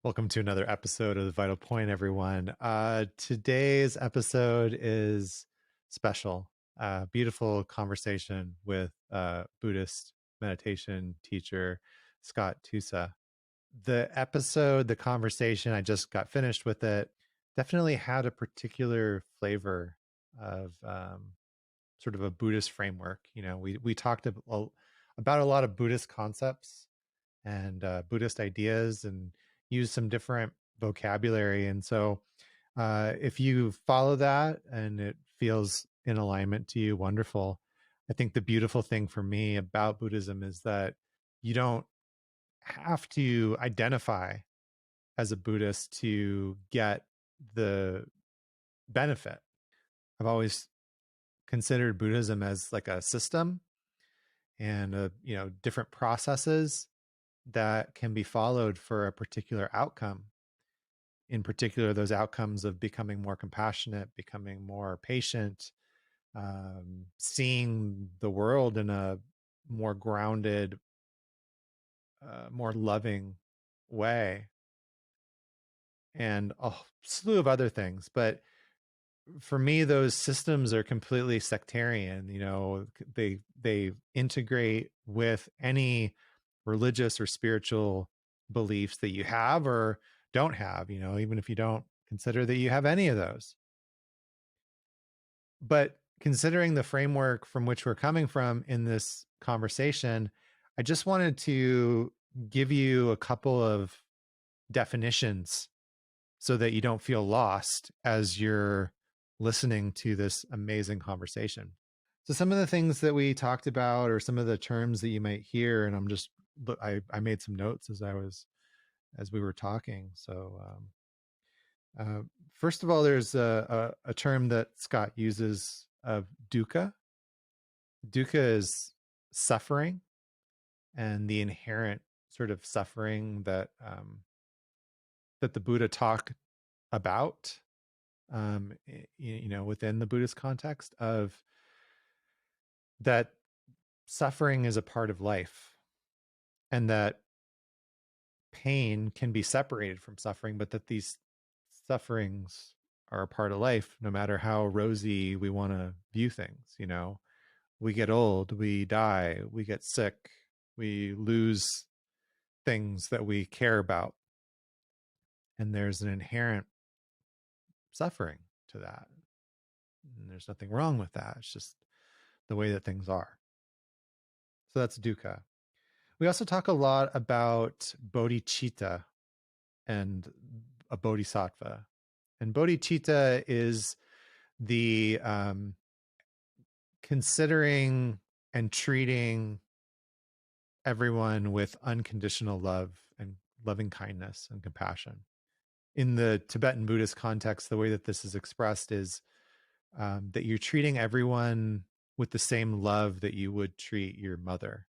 Welcome to another episode of The Vital Point, everyone. Today's episode is special. Beautiful conversation with Buddhist meditation teacher Scott Tusa. The conversation, I just got finished with it, definitely had a particular flavor of sort of a Buddhist framework. We talked about a lot of Buddhist concepts and Buddhist ideas and use some different vocabulary. And so if you follow that and it feels in alignment to you, wonderful. I think the beautiful thing for me about Buddhism is that you don't have to identify as a Buddhist to get the benefit. I've always considered Buddhism as like a system and different processes that can be followed for a particular outcome. In particular, those outcomes of becoming more compassionate, becoming more patient, seeing the world in a more grounded, more loving way, and a slew of other things. But for me, those systems are completely sectarian. They integrate with any religious or spiritual beliefs that you have or don't have, even if you don't consider that you have any of those. But considering the framework from which we're coming from in this conversation, I just wanted to give you a couple of definitions so that you don't feel lost as you're listening to this amazing conversation. So some of the things that we talked about or some of the terms that you might hear, and I made some notes as we were talking. So first of all, there's a term that Scott uses of dukkha. Dukkha is suffering and the inherent sort of suffering that the Buddha talked about, within the Buddhist context of that suffering is a part of life and that pain can be separated from suffering, but that these sufferings are a part of life, no matter how rosy we want to view things. We get old, we die, we get sick, we lose things that we care about. And there's an inherent suffering to that. And there's nothing wrong with that. It's just the way that things are. So that's dukkha. We also talk a lot about bodhicitta and a bodhisattva. And bodhicitta is the considering and treating everyone with unconditional love and loving kindness and compassion. In the Tibetan Buddhist context, the way that this is expressed is that you're treating everyone with the same love that you would treat your mother.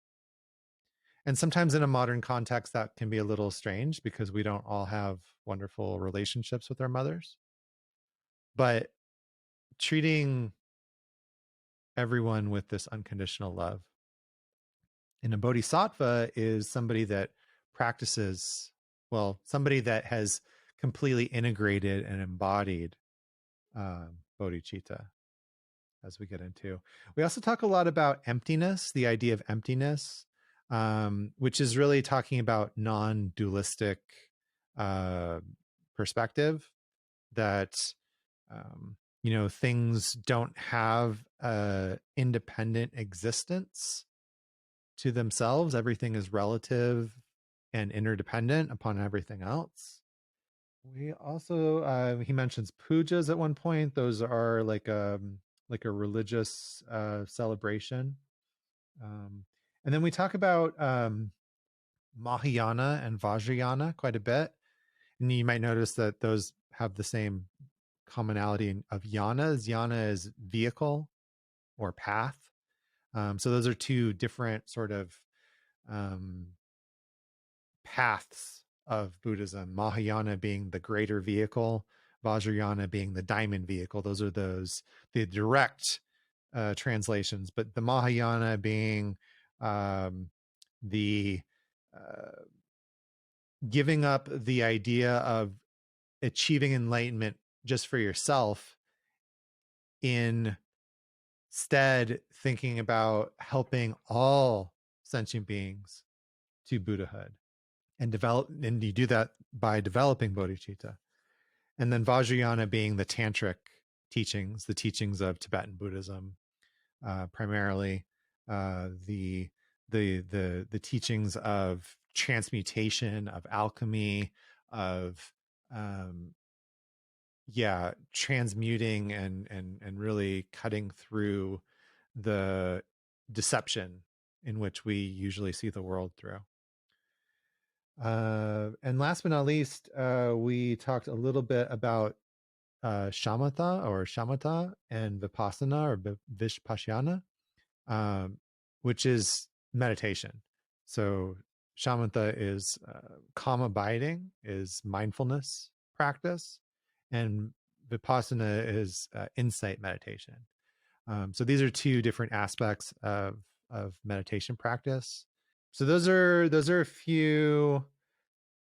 And sometimes in a modern context, that can be a little strange because we don't all have wonderful relationships with our mothers. But treating everyone with this unconditional love. And a bodhisattva is somebody that somebody that has completely integrated and embodied bodhicitta, as we get into. We also talk a lot about emptiness, the idea of emptiness, which is really talking about non-dualistic perspective that, things don't have a independent existence to themselves. Everything is relative and interdependent upon everything else. We also, he mentions pujas at one point. Those are like a religious celebration. And then we talk about Mahayana and Vajrayana quite a bit. And you might notice that those have the same commonality of yanas. Yana is vehicle or path. So those are two different sort of paths of Buddhism. Mahayana being the greater vehicle, Vajrayana being the diamond vehicle. Those are the direct translations, but the Mahayana being the giving up the idea of achieving enlightenment just for yourself, instead thinking about helping all sentient beings to Buddhahood, and you do that by developing bodhicitta. And then Vajrayana being the tantric teachings, the teachings of Tibetan Buddhism, primarily the teachings of transmutation, of alchemy, of transmuting and really cutting through the deception in which we usually see the world through. And last but not least, we talked a little bit about shamatha and vipassana or vishpashyana, which is meditation. So shamatha is calm abiding, is mindfulness practice, and vipassana is insight meditation. So these are two different aspects of meditation practice. So those are a few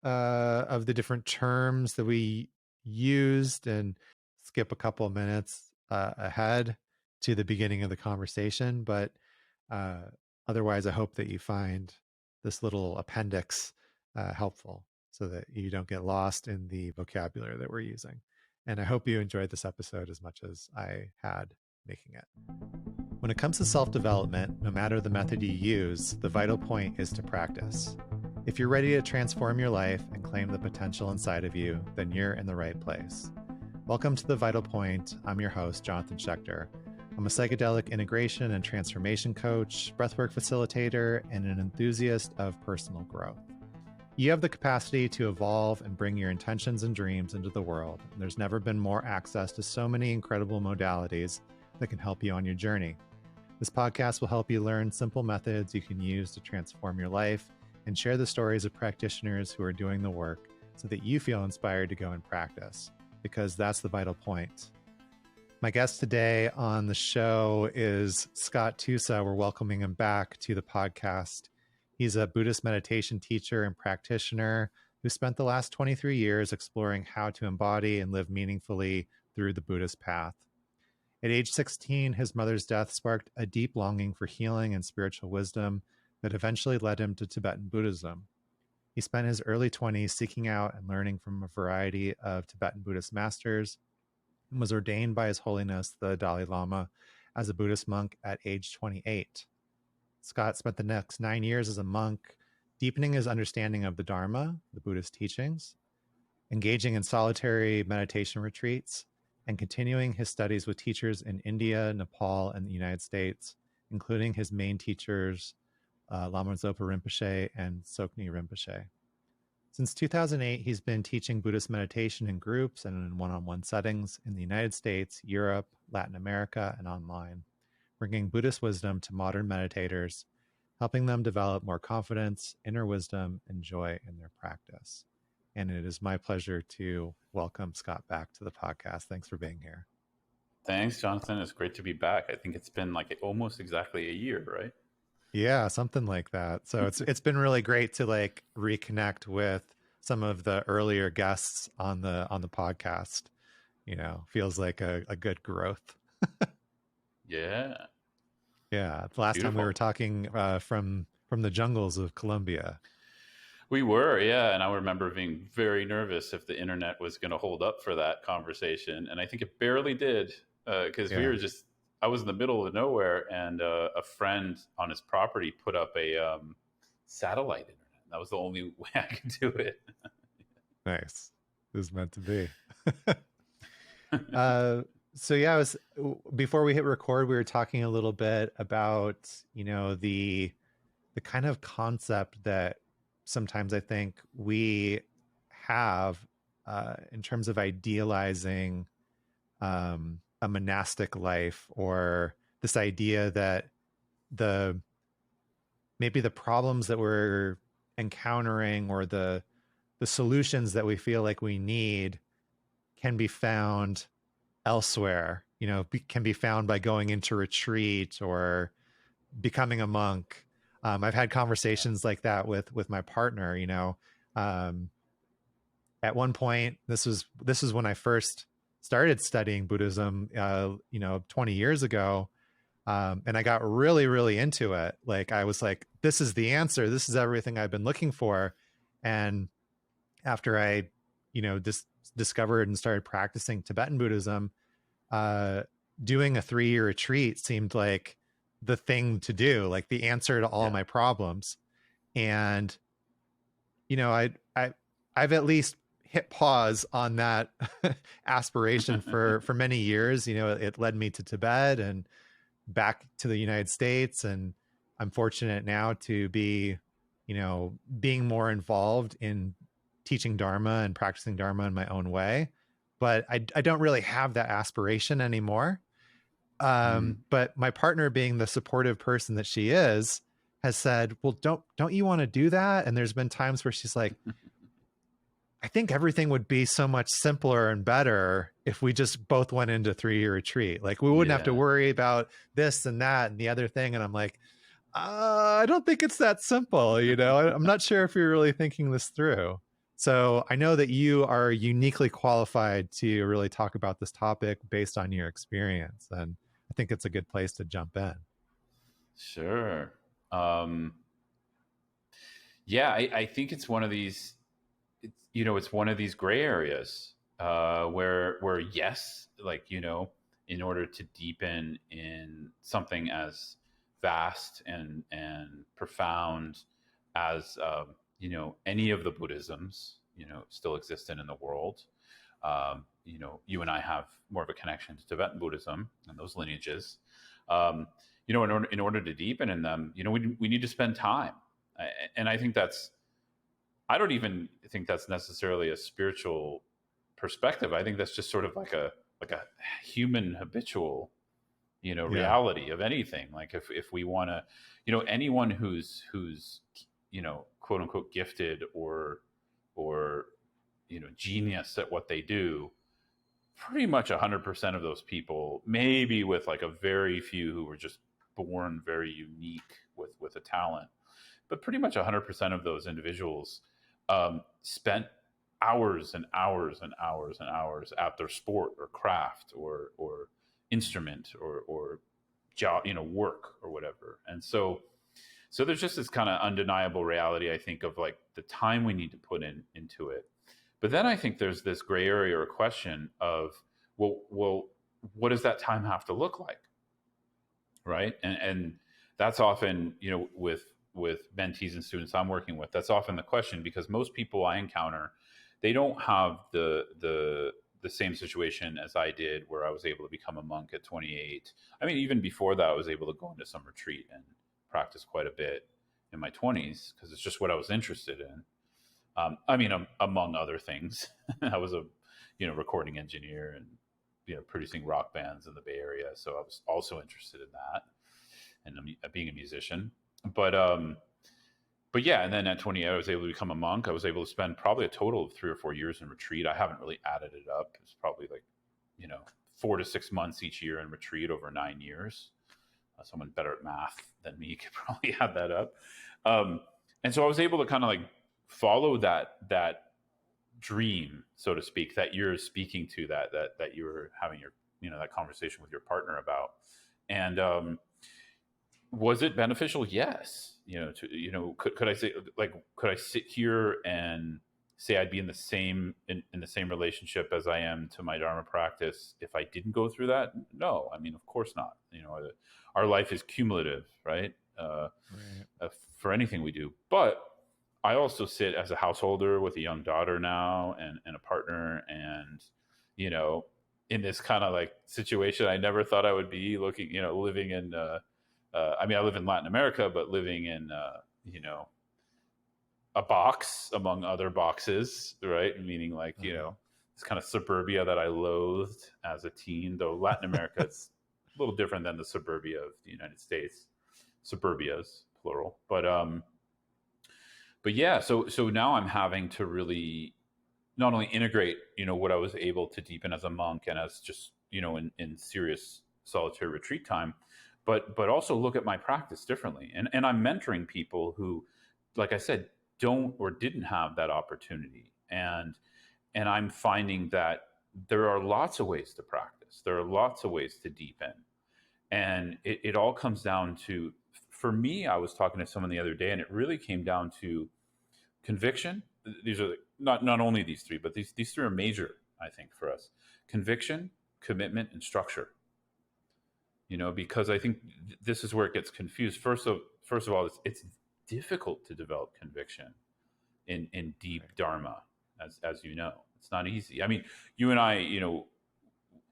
of the different terms that we used, and skip a couple of minutes ahead to the beginning of the conversation. But otherwise, I hope that you find this little appendix helpful so that you don't get lost in the vocabulary that we're using. And I hope you enjoyed this episode as much as I had making it. When it comes to self-development, no matter the method you use, the vital point is to practice. If you're ready to transform your life and claim the potential inside of you, then you're in the right place. Welcome to The Vital Point. I'm your host, Jonathan Schechter. I'm a psychedelic integration and transformation coach, breathwork facilitator, and an enthusiast of personal growth. You have the capacity to evolve and bring your intentions and dreams into the world. And there's never been more access to so many incredible modalities that can help you on your journey. This podcast will help you learn simple methods you can use to transform your life and share the stories of practitioners who are doing the work so that you feel inspired to go and practice, because that's the vital point. My guest today on the show is Scott Tusa. We're welcoming him back to the podcast. He's a Buddhist meditation teacher and practitioner who spent the last 23 years exploring how to embody and live meaningfully through the Buddhist path. At age 16, his mother's death sparked a deep longing for healing and spiritual wisdom that eventually led him to Tibetan Buddhism. He spent his early 20s seeking out and learning from a variety of Tibetan Buddhist masters, and was ordained by His Holiness the Dalai Lama as a Buddhist monk at age 28. Scott spent the next 9 years as a monk, deepening his understanding of the Dharma, the Buddhist teachings, engaging in solitary meditation retreats, and continuing his studies with teachers in India, Nepal, and the United States, including his main teachers, Lama Zopa Rinpoche and Tsoknyi Rinpoche. Since 2008, he's been teaching Buddhist meditation in groups and in one-on-one settings in the United States, Europe, Latin America, and online, bringing Buddhist wisdom to modern meditators, helping them develop more confidence, inner wisdom, and joy in their practice. And it is my pleasure to welcome Scott back to the podcast. Thanks for being here. Thanks, Jonathan. It's great to be back. I think it's been like almost exactly a year, right? Yeah, something like that. So it's been really great to like reconnect with some of the earlier guests on the podcast. You know, feels like a good growth. Yeah. Yeah. The last time we Beautiful. were talking from the jungles of Colombia. We were, yeah. And I remember being very nervous if the internet was going to hold up for that conversation. And I think it barely did, because we were just, I was in the middle of nowhere, and a friend on his property put up a satellite internet. That was the only way I could do it. Nice. It was meant to be. So yeah, before we hit record, we were talking a little bit about, you know, the kind of concept that sometimes I think we have in terms of idealizing a monastic life, or this idea that maybe the problems that we're encountering, or the solutions that we feel like we need, can be found elsewhere, you know, can be found by going into retreat or becoming a monk. I've had conversations like that with my partner, you know, at one point, this was when I first started studying Buddhism, 20 years ago. And I got really, really into it. Like I was like, this is the answer. This is everything I've been looking for. And after I, discovered and started practicing Tibetan Buddhism, uh, doing a 3-year retreat seemed like the thing to do, like the answer to all Yeah. my problems. And, I've at least hit pause on that aspiration for many years. It led me to Tibet and back to the United States. And I'm fortunate now to be, being more involved in teaching Dharma and practicing Dharma in my own way. But I don't really have that aspiration anymore. Mm. But my partner, being the supportive person that she is, has said, well, don't you want to do that? And there's been times where she's like, I think everything would be so much simpler and better if we just both went into 3-year retreat. Like we wouldn't have to Yeah. worry about this and that and the other thing. And I'm like, I don't think it's that simple. I'm not sure if you're really thinking this through. So I know that you are uniquely qualified to really talk about this topic based on your experience. And I think it's a good place to jump in. Sure. Um, yeah, I think it's one of these. It's one of these gray areas where yes, like in order to deepen in something as vast and profound as any of the Buddhisms still existent in the world. You and I have more of a connection to Tibetan Buddhism and those lineages. In order to deepen in them, we need to spend time, and I think I don't even think that's necessarily a spiritual perspective. I think that's just sort of like a human habitual, Yeah. reality of anything. Like if we want to, anyone who's quote unquote gifted or genius at what they do, pretty much 100% of those people, maybe with like a very few who were just born very unique with a talent, but pretty much 100% of those individuals spent hours and hours and hours and hours at their sport or craft or instrument or job, work or whatever. And so there's just this kind of undeniable reality, I think, of like the time we need to put into it. But then I think there's this gray area or question of, well, what does that time have to look like, right? And that's often, with mentees and students I'm working with, that's often the question, because most people I encounter, they don't have the same situation as I did, where I was able to become a monk at 28. I mean, even before that, I was able to go into some retreat and practice quite a bit in my 20s because it's just what I was interested in. Among other things, I was a recording engineer and producing rock bands in the Bay Area, so I was also interested in that and being a musician. But yeah, and then at 28, I was able to become a monk. I was able to spend probably a total of 3 or 4 years in retreat. I haven't really added it up. It's probably like 4 to 6 months each year in retreat over 9 years. Someone better at math than me could probably add that up. And so I was able to kind of like follow that dream, so to speak, that you're speaking to, that you were having your that conversation with your partner about. And was it beneficial? Yes. Could I say, like, could I sit here and say I'd be in the same relationship as I am to my Dharma practice if I didn't go through that? No, I mean, of course not. Our life is cumulative, right? Right. For anything we do. But I also sit as a householder with a young daughter now and a partner, and in this kind of like situation I never thought I would be looking, living in. I live in Latin America, but living in a box among other boxes, right? Meaning like this kind of suburbia that I loathed as a teen. Though Latin America, it's a little different than the suburbia of the United States. Suburbias, plural. But yeah, so now I'm having to really not only integrate, what I was able to deepen as a monk and as just, in serious solitary retreat time, but also look at my practice differently. And I'm mentoring people who, like I said, don't or didn't have that opportunity. And and I'm finding that there are lots of ways to practice. There are lots of ways to deepen. And it all comes down to, for me, I was talking to someone the other day, and it really came down to conviction. These are not only these three, but these three are major, I think, for us: conviction, commitment, and structure. Because I think this is where it gets confused. First of all, it's difficult to develop conviction in deep Dharma, as you know. It's not easy. I mean, you and I,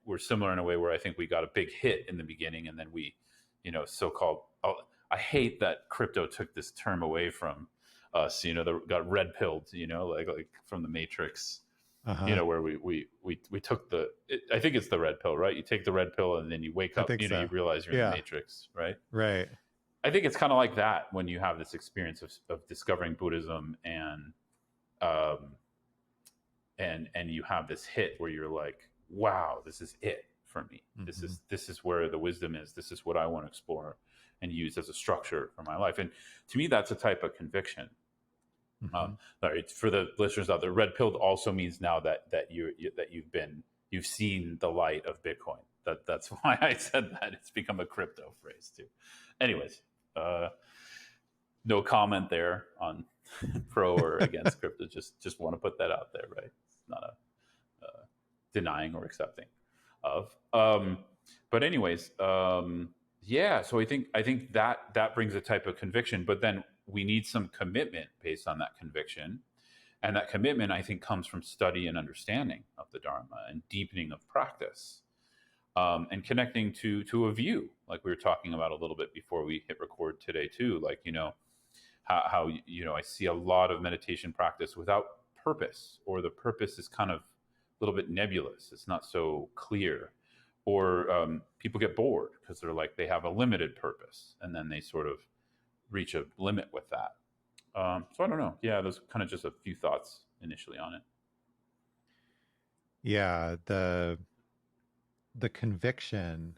we're similar in a way where I think we got a big hit in the beginning, and then we, so-called. I hate that crypto took this term away from us. They got red pilled. Like from the Matrix. Where we took I think it's the red pill, right? You take the red pill and then you wake up, so. you realize you're in the Matrix, right? Right. I think it's kind of like that when you have this experience of discovering Buddhism and you have this hit where you're like, wow, this is it for me. Mm-hmm. This is where the wisdom is. This is what I want to explore and use as a structure for my life. And to me, that's a type of conviction. Mm-hmm. For the listeners out there, red pilled also means now that you've seen the light of Bitcoin. That's why I said that. It's become a crypto phrase too. Anyways, no comment there on pro or against crypto. Just want to put that out there, right? It's not a denying or accepting of. But anyways, yeah. So I think that brings a type of conviction, but then we need some commitment based on that conviction. And that commitment, I think, comes from study and understanding of the Dharma and deepening of practice, and connecting to a view, like we were talking about a little bit before we hit record today too. Like, how I see a lot of meditation practice without purpose, or the purpose is kind of a little bit nebulous. It's not so clear. Or people get bored because they're like, they have a limited purpose, and then they sort of reach a limit with that. So I don't know. Yeah, those kind of just a few thoughts initially on it. Yeah, the conviction,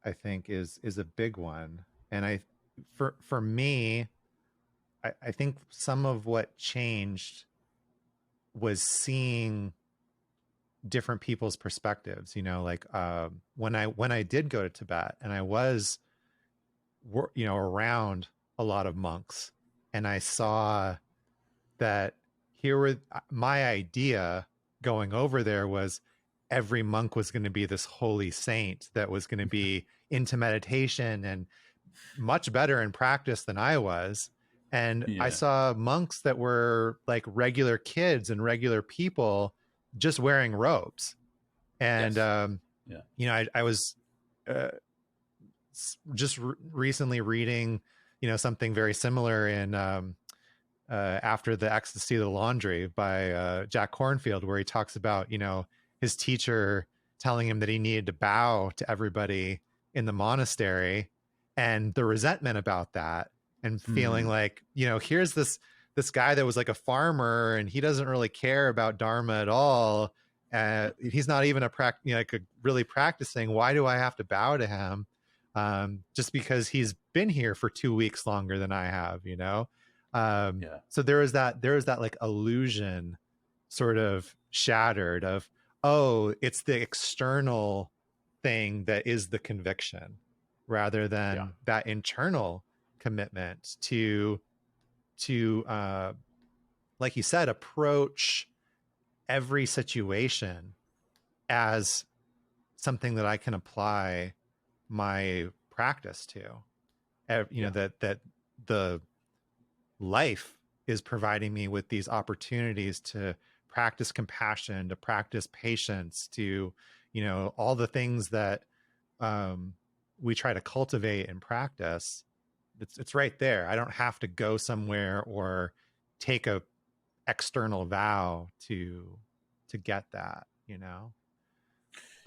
I think, is a big one. And for me, I think some of what changed was seeing different people's perspectives. Like when I did go to Tibet, and I was around a lot of monks, and I saw that here were my idea going over there was every monk was going to be this holy saint that was going to be into meditation and much better in practice than I was. And I saw monks that were like regular kids and regular people just wearing robes. And, I was just recently reading, something very similar in After the Ecstasy of the Laundry by Jack Kornfield, where he talks about, his teacher telling him that he needed to bow to everybody in the monastery, and the resentment about that, and feeling like, here's this guy that was like a farmer, and he doesn't really care about Dharma at all. He's not even really practicing. Why do I have to bow to him? Just because he's been here for 2 weeks longer than I have, So there is that like illusion sort of shattered of, oh, it's the external thing that is the conviction, rather than that internal commitment to like you said, approach every situation as something that I can apply my practice to. That the life is providing me with these opportunities to practice compassion, to practice patience, to, all the things that we try to cultivate and practice. It's right there. I don't have to go somewhere or take a external vow to get that,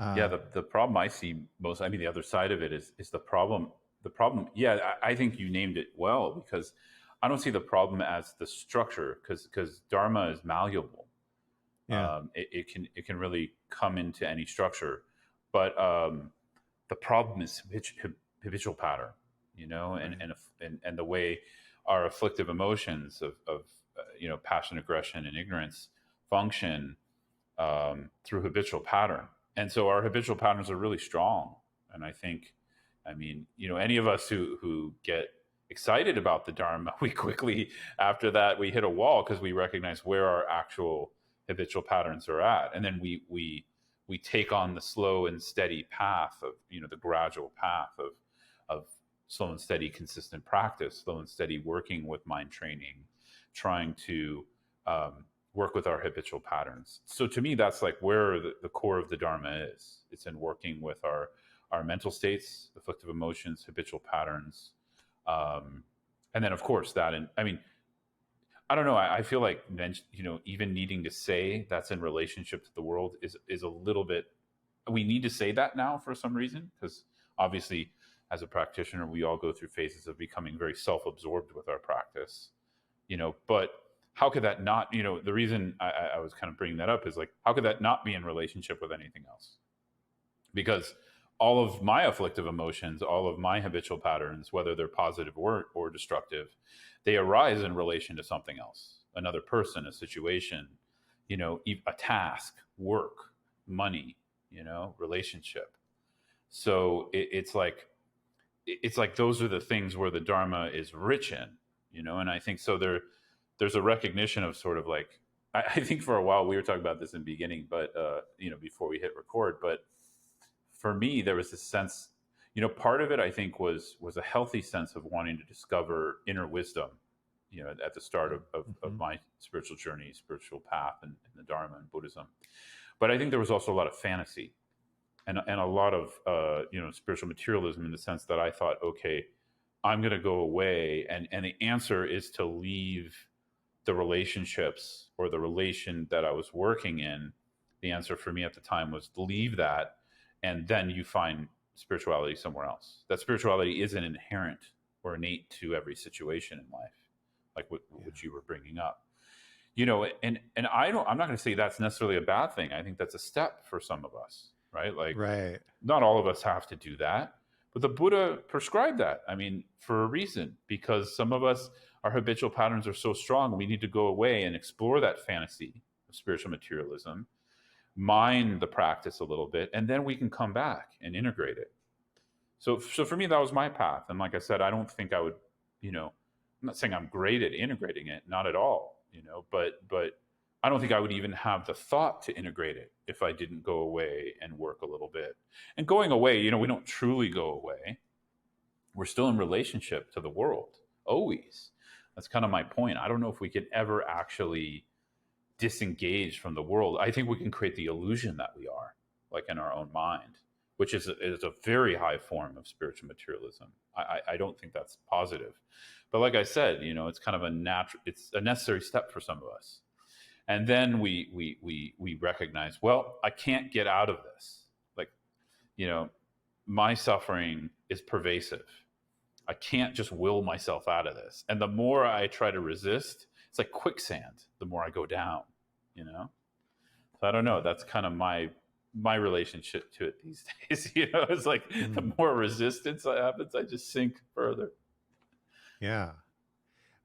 the problem I see most, the other side of it is the problem. I think you named it well, because I don't see the problem as the structure, because Dharma is malleable. It can really come into any structure, but the problem is habitual pattern, and the way our afflictive emotions of passion, aggression, and ignorance function through habitual pattern. And so our habitual patterns are really strong. And I think, I mean, any of us who get excited about the Dharma, we quickly, after that, we hit a wall because we recognize where our actual habitual patterns are at. And then we take on the slow and steady path of, the gradual path of slow and steady, consistent practice, slow and steady working with mind training, trying to work with our habitual patterns. So to me, that's like where the core of the Dharma is. It's in working with our mental states, afflictive emotions, habitual patterns. And then of course that, and I mean, I don't know. I feel like, even needing to say that's in relationship to the world is a little bit, we need to say that now for some reason, because obviously as a practitioner, we all go through phases of becoming very self-absorbed with our practice, but how could that not, the reason I was kind of bringing that up is like, how could that not be in relationship with anything else? Because all of my afflictive emotions, all of my habitual patterns, whether they're positive or destructive, they arise in relation to something else, another person, a situation, a task, work, money, relationship. So it's like those are the things where the Dharma is rich in, and I think so there's a recognition of sort of like, I think for a while we were talking about this in the beginning, but before we hit record, but for me there was this sense, part of it I think was a healthy sense of wanting to discover inner wisdom, at the start of my spiritual journey, spiritual path, and the Dharma and Buddhism. But I think there was also a lot of fantasy and a lot of spiritual materialism, in the sense that I thought, okay, I'm going to go away, and the answer is to leave the relationships or the relation that I was working in. The answer for me at the time was to leave that, and then you find spirituality somewhere else. That spirituality isn't inherent or innate to every situation in life, like what you were bringing up. And I'm not going to say that's necessarily a bad thing. I think that's a step for some of us, right? Like, right. Not all of us have to do that, but the Buddha prescribed that. I mean, for a reason, because some of us, our habitual patterns are so strong, we need to go away and explore that fantasy of spiritual materialism, mine the practice a little bit, and then we can come back and integrate it. So for me, that was my path. And like I said, I don't think I would, I'm not saying I'm great at integrating it, not at all, but I don't think I would even have the thought to integrate it if I didn't go away and work a little bit. And going away, we don't truly go away. We're still in relationship to the world, always. That's kind of my point. I don't know if we can ever actually disengage from the world. I think we can create the illusion that we are, like in our own mind, which is a very high form of spiritual materialism. I don't think that's positive. But like I said, it's kind of it's a necessary step for some of us. And then we recognize, well, I can't get out of this. Like, my suffering is pervasive. I can't just will myself out of this. And the more I try to resist, it's like quicksand, the more I go down, So I don't know. That's kind of my relationship to it these days. It's like the more resistance that happens, I just sink further. Yeah.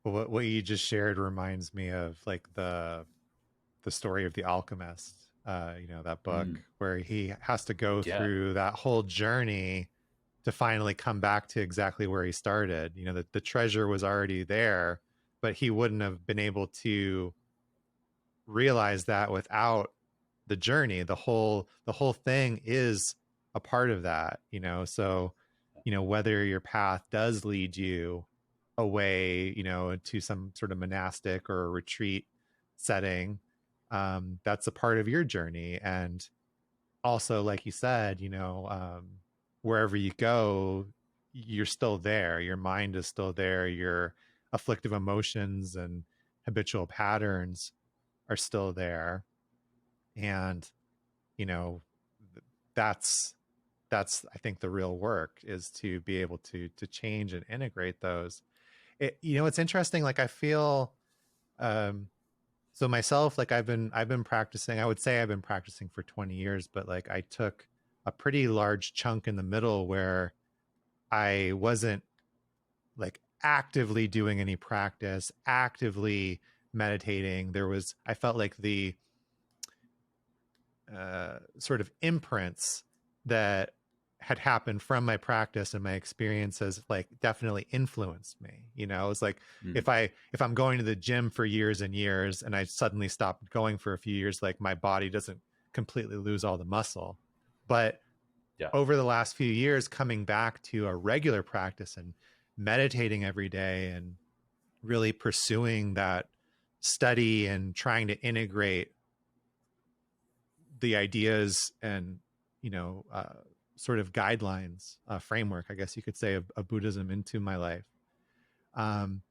Well, what you just shared reminds me of like the story of the alchemist, that book where he has to go through that whole journey to finally come back to exactly where he started. The treasure was already there, but he wouldn't have been able to realize that without the journey. The whole thing is a part of that, so whether your path does lead you away, to some sort of monastic or retreat setting, that's a part of your journey. And also, like you said, wherever you go, you're still there. Your mind is still there. Your afflictive emotions and habitual patterns are still there. And, that's I think the real work is to be able to change and integrate those. It's interesting. Like I feel, so myself, like I've been practicing, I would say I've been practicing for 20 years, but like I took a pretty large chunk in the middle where I wasn't like actively doing any practice, actively meditating. I felt like the sort of imprints that had happened from my practice and my experiences, like definitely influenced me. You know, it's like Mm. if I'm going to the gym for years and years and I suddenly stop going for a few years, like my body doesn't completely lose all the muscle. But Yeah. over the last few years, coming back to a regular practice and meditating every day and really pursuing that study and trying to integrate the ideas and, you know, sort of guidelines, framework, I guess you could say, of Buddhism into my life. Um,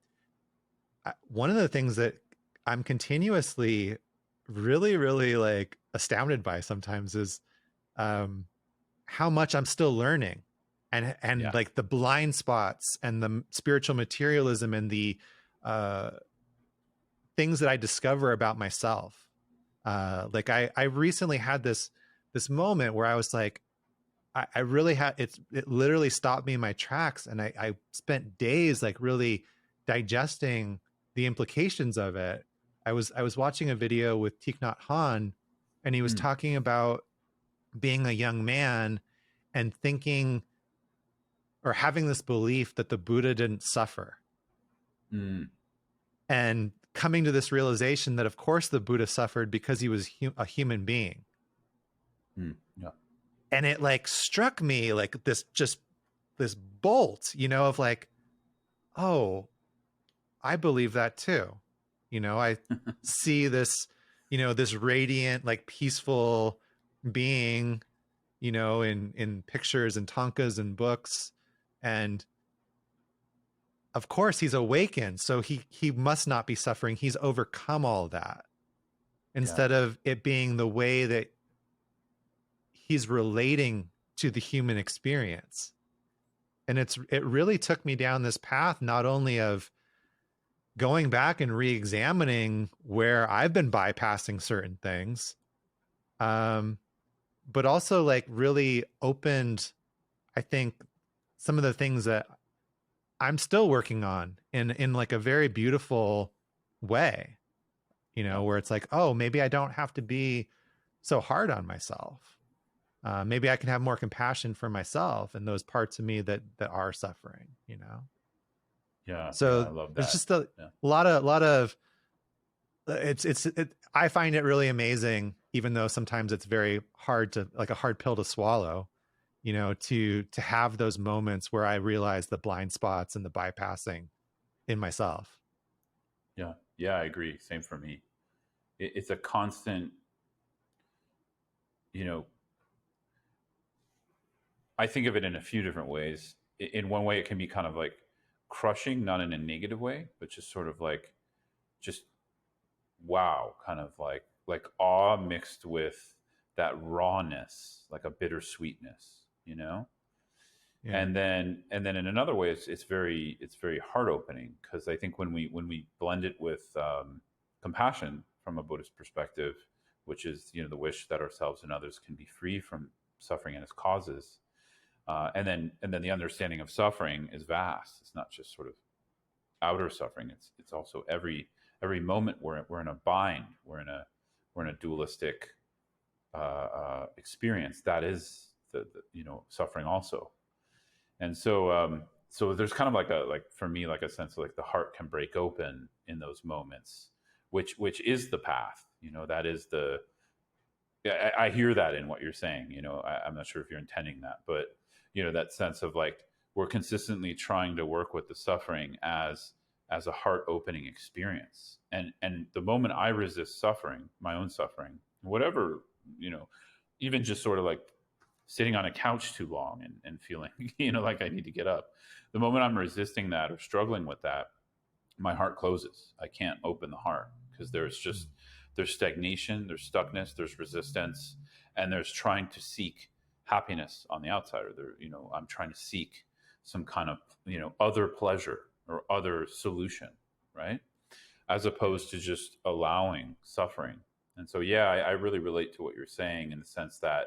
One of the things that I'm continuously really, really like astounded by sometimes is um, how much I'm still learning, and Yeah. like the blind spots and the spiritual materialism and the uh, things that I discover about myself. Like I recently had this moment where I was like, I really had it literally stopped me in my tracks, and I spent days like really digesting the implications of it. I was watching a video with Thich Nhat Hanh, and he was Mm. talking about being a young man and thinking or having this belief that the Buddha didn't suffer, Mm. and coming to this realization that of course the Buddha suffered because he was a human being. Mm. Yeah. And it like struck me like this bolt, you know, of like, oh, I believe that too. You know, I see this, you know, this radiant, like peaceful being, you know, in pictures and tankas and books. And of course he's awakened. So he must not be suffering. He's overcome all that. Yeah. Instead of it being the way that he's relating to the human experience. And it really took me down this path, not only of going back and re-examining where I've been bypassing certain things, um, but also like really opened, I think, some of the things that I'm still working on in like a very beautiful way, you Yeah. know, where it's like, oh, maybe I don't have to be so hard on myself. Maybe I can have more compassion for myself and those parts of me that are suffering, you know. Yeah. Yeah. So I love there's that. just a Yeah. lot of I find it really amazing, even though sometimes it's very hard to, like, a hard pill to swallow, you know, to have those moments where I realize the blind spots and the bypassing in myself. Yeah. Yeah. I agree. Same for me. It's a constant, you know, I think of it in a few different ways. In one way, it can be kind of like crushing, not in a negative way, but just sort of like, just wow, kind of like awe mixed with that rawness, like a bittersweetness, you know. Yeah. And then in another way, it's very heart opening, because I think when we blend it with compassion from a Buddhist perspective, which is, you know, the wish that ourselves and others can be free from suffering and its causes, and then the understanding of suffering is vast. It's not just sort of outer suffering. It's also every moment we're in a bind. We're in a dualistic experience that is the you know, suffering also. And so so there's kind of like a, like for me, like a sense of like the heart can break open in those moments, which is the path. You know, that is the, yeah, I hear that in what you're saying. You know, I'm not sure if you're intending that, but you know, that sense of like we're consistently trying to work with the suffering as a heart opening experience. And the moment I resist suffering, my own suffering, whatever, you know, even just sort of like sitting on a couch too long and feeling, you know, like I need to get up. The moment I'm resisting that or struggling with that, my heart closes. I can't open the heart because there's just, there's stagnation, there's stuckness, there's resistance, and there's trying to seek happiness on the outside, or there, you know, I'm trying to seek some kind of, you know, other pleasure or other solution, right? As Yeah. opposed to just allowing suffering. And so, yeah, I really relate to what you're saying in the sense that,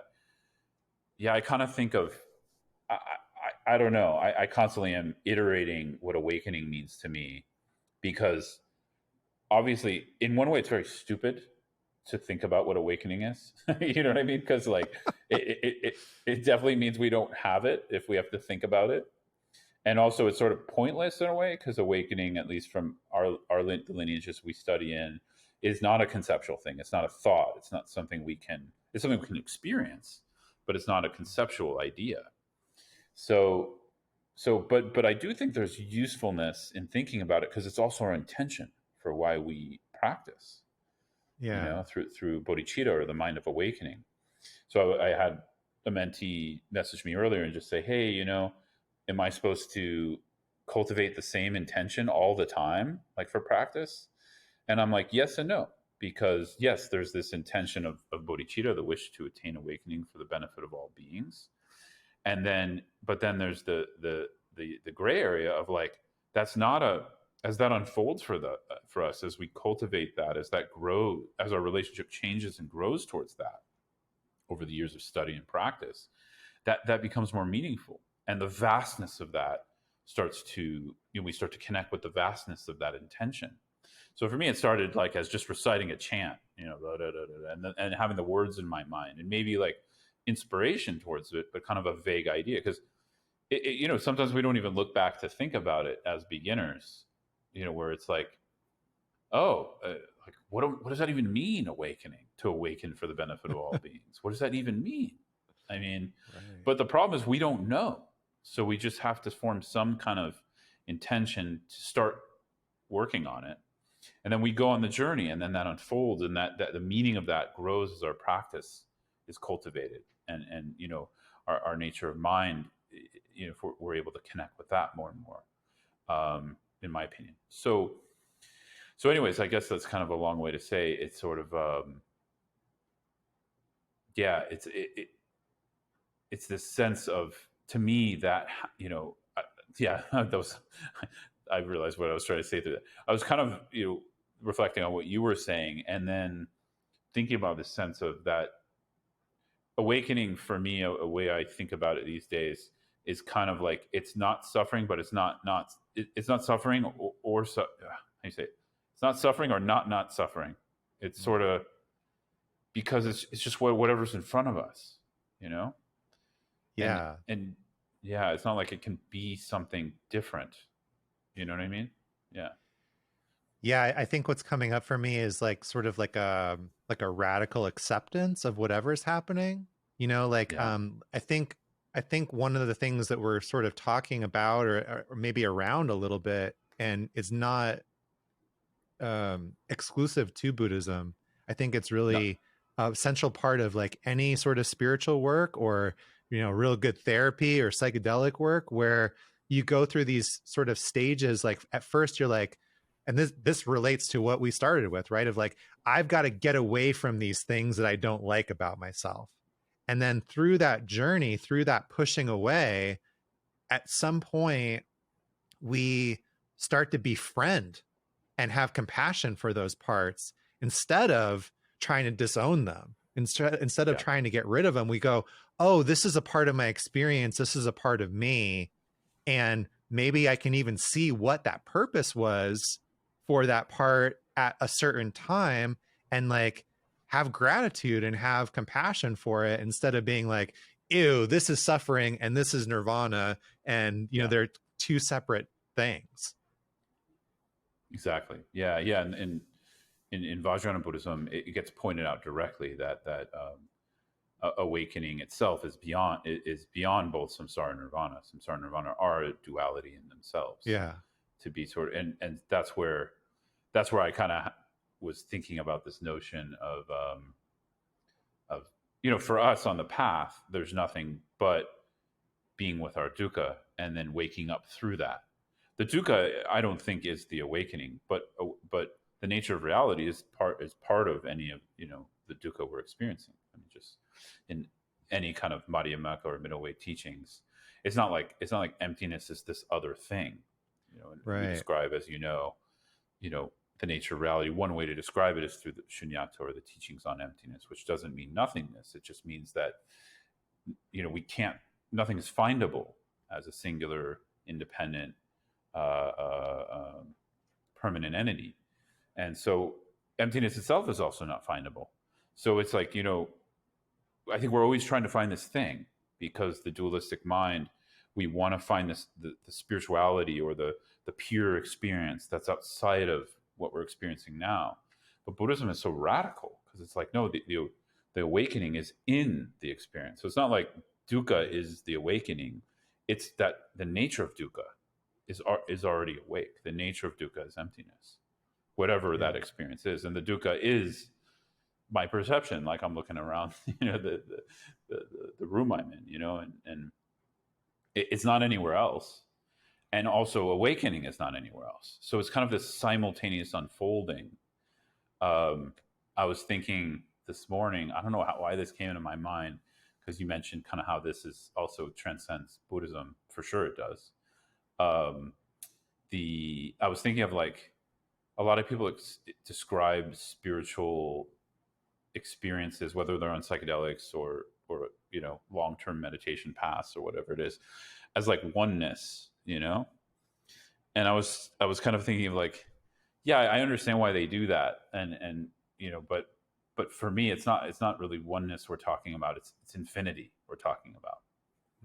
yeah, I kind of think of, I don't know, I constantly am iterating what awakening means to me, because obviously in one way it's very stupid to think about what awakening is. You know what I mean? Because like it definitely means we don't have it if we have to think about it. And also it's sort of pointless in a way, because awakening, at least from the lineages we study in, is not a conceptual thing. It's not a thought. It's not something we can, it's something we can experience, but it's not a conceptual idea. So, but I do think there's usefulness in thinking about it, because it's also our intention for why we practice, you Yeah. know, through bodhicitta, or the mind of awakening. So I had a mentee message me earlier and just say, hey, you know, am I supposed to cultivate the same intention all the time, like for practice? And I'm like, yes and no, because yes, there's this intention of bodhicitta, the wish to attain awakening for the benefit of all beings. And then, but then there's the gray area of like, that's not a, as that unfolds for us, as we cultivate that, as that grows, as our relationship changes and grows towards that over the years of study and practice, that becomes more meaningful, and the vastness of that starts to, you know, we start to connect with the vastness of that intention. So for me, it started like as just reciting a chant, you know, da, da, da, da, and having the words in my mind, and maybe like inspiration towards it, but kind of a vague idea, because you know, sometimes we don't even look back to think about it as beginners, you know, where it's like, oh, like what does that even mean? Awakening, to awaken for the benefit of all beings. What does that even mean? I mean, Right. but the problem is we don't know. So we just have to form some kind of intention to start working on it. And then we go on the journey, and then that unfolds, and that the meaning of that grows as our practice is cultivated. And you know, our nature of mind, you know, if we're able to connect with that more and more, in my opinion. So anyways, I guess that's kind of a long way to say it's sort of, yeah, it's this sense of, to me, that, you know, yeah, that was, I realized what I was trying to say through that. I was kind of, you know, reflecting on what you were saying, and then thinking about the sense of that awakening for me. A way I think about it these days is kind of like, it's not suffering, but it's it's not suffering, or how do you say it? It's not suffering or not suffering. It's sort of, because it's just whatever's in front of us, you know. and Yeah. and yeah, it's not like it can be something different, you know what I mean? Yeah. Yeah, I think what's coming up for me is like sort of like a radical acceptance of whatever's happening. You know, like Yeah. I think one of the things that we're sort of talking about, or maybe around a little bit, and it's not exclusive to Buddhism. I think it's No. really a central part of like any sort of spiritual work, or, you know, real good therapy or psychedelic work, where you go through these sort of stages. Like at first you're like, and this relates to what we started with, right? Of like, I've got to get away from these things that I don't like about myself. And then through that journey, through that pushing away, at some point we start to befriend and have compassion for those parts, instead of trying to disown them. Instead of Yeah. trying to get rid of them, we go, oh, this is a part of my experience, this is a part of me, and maybe I can even see what that purpose was for that part at a certain time, and like have gratitude and have compassion for it, instead of being like, ew, this is suffering and this is nirvana, and you know, Yeah. they're two separate things. Exactly. Yeah. Yeah. And in Vajrayana Buddhism, it gets pointed out directly that awakening itself is beyond both samsara and nirvana. Samsara and nirvana are a duality in themselves, Yeah. to be sort of, and that's where I kind of was thinking about this notion of, you know, for us on the path, there's nothing but being with our dukkha, and then waking up through that. The dukkha, I don't think, is the awakening, but the nature of reality is part of any of, you know, the dukkha we're experiencing. I mean, just in any kind of Madhyamaka or middle way teachings, it's not like emptiness is this other thing, you know. And we Right. describe, as you know, the nature of reality. One way to describe it is through the shunyata, or the teachings on emptiness, which doesn't mean nothingness. It just means that, you know, we can't, nothing is findable as a singular, independent, uh, uh, permanent entity. And so emptiness itself is also not findable. So it's like, I think we're always trying to find this thing, because the dualistic mind, we want to find this the spirituality, or the pure experience that's outside of what we're experiencing now. But Buddhism is so radical, because it's like, no, the awakening is in the experience. So it's not like dukkha is the awakening. It's that the nature of dukkha is already awake. The nature of dukkha is emptiness, whatever Yeah. that experience is, and the dukkha is my perception. Like, I'm looking around, the room I'm in, and it's not anywhere else. And also, awakening is not anywhere else. So it's kind of this simultaneous unfolding. I was thinking this morning, I don't know why this came into my mind, because you mentioned kind of how this is also transcends Buddhism. For sure it does. I was thinking of, like, a lot of people describe spiritual experiences, whether they're on psychedelics or long-term meditation paths or whatever it is, as like oneness. And I was kind of thinking of, like, yeah, I understand why they do that, and but for me, it's not really oneness we're talking about. It's infinity we're talking about.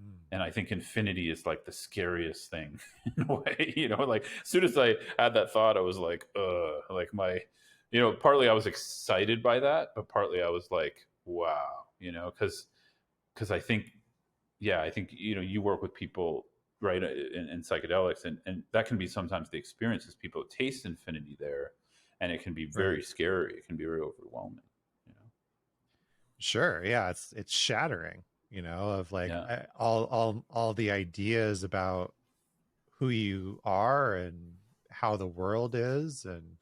Mm. And I think infinity is like the scariest thing in a way. Like, as soon as I had that thought, I was like, like my, partly I was excited by that, but partly I was like, wow, because I think, yeah, I think, you work with people, right, in psychedelics, and that can be sometimes the experiences people taste infinity there, and it can be Right. very scary. It can be very overwhelming. Sure. Yeah. It's shattering, of like Yeah. all the ideas about who you are and how the world is. And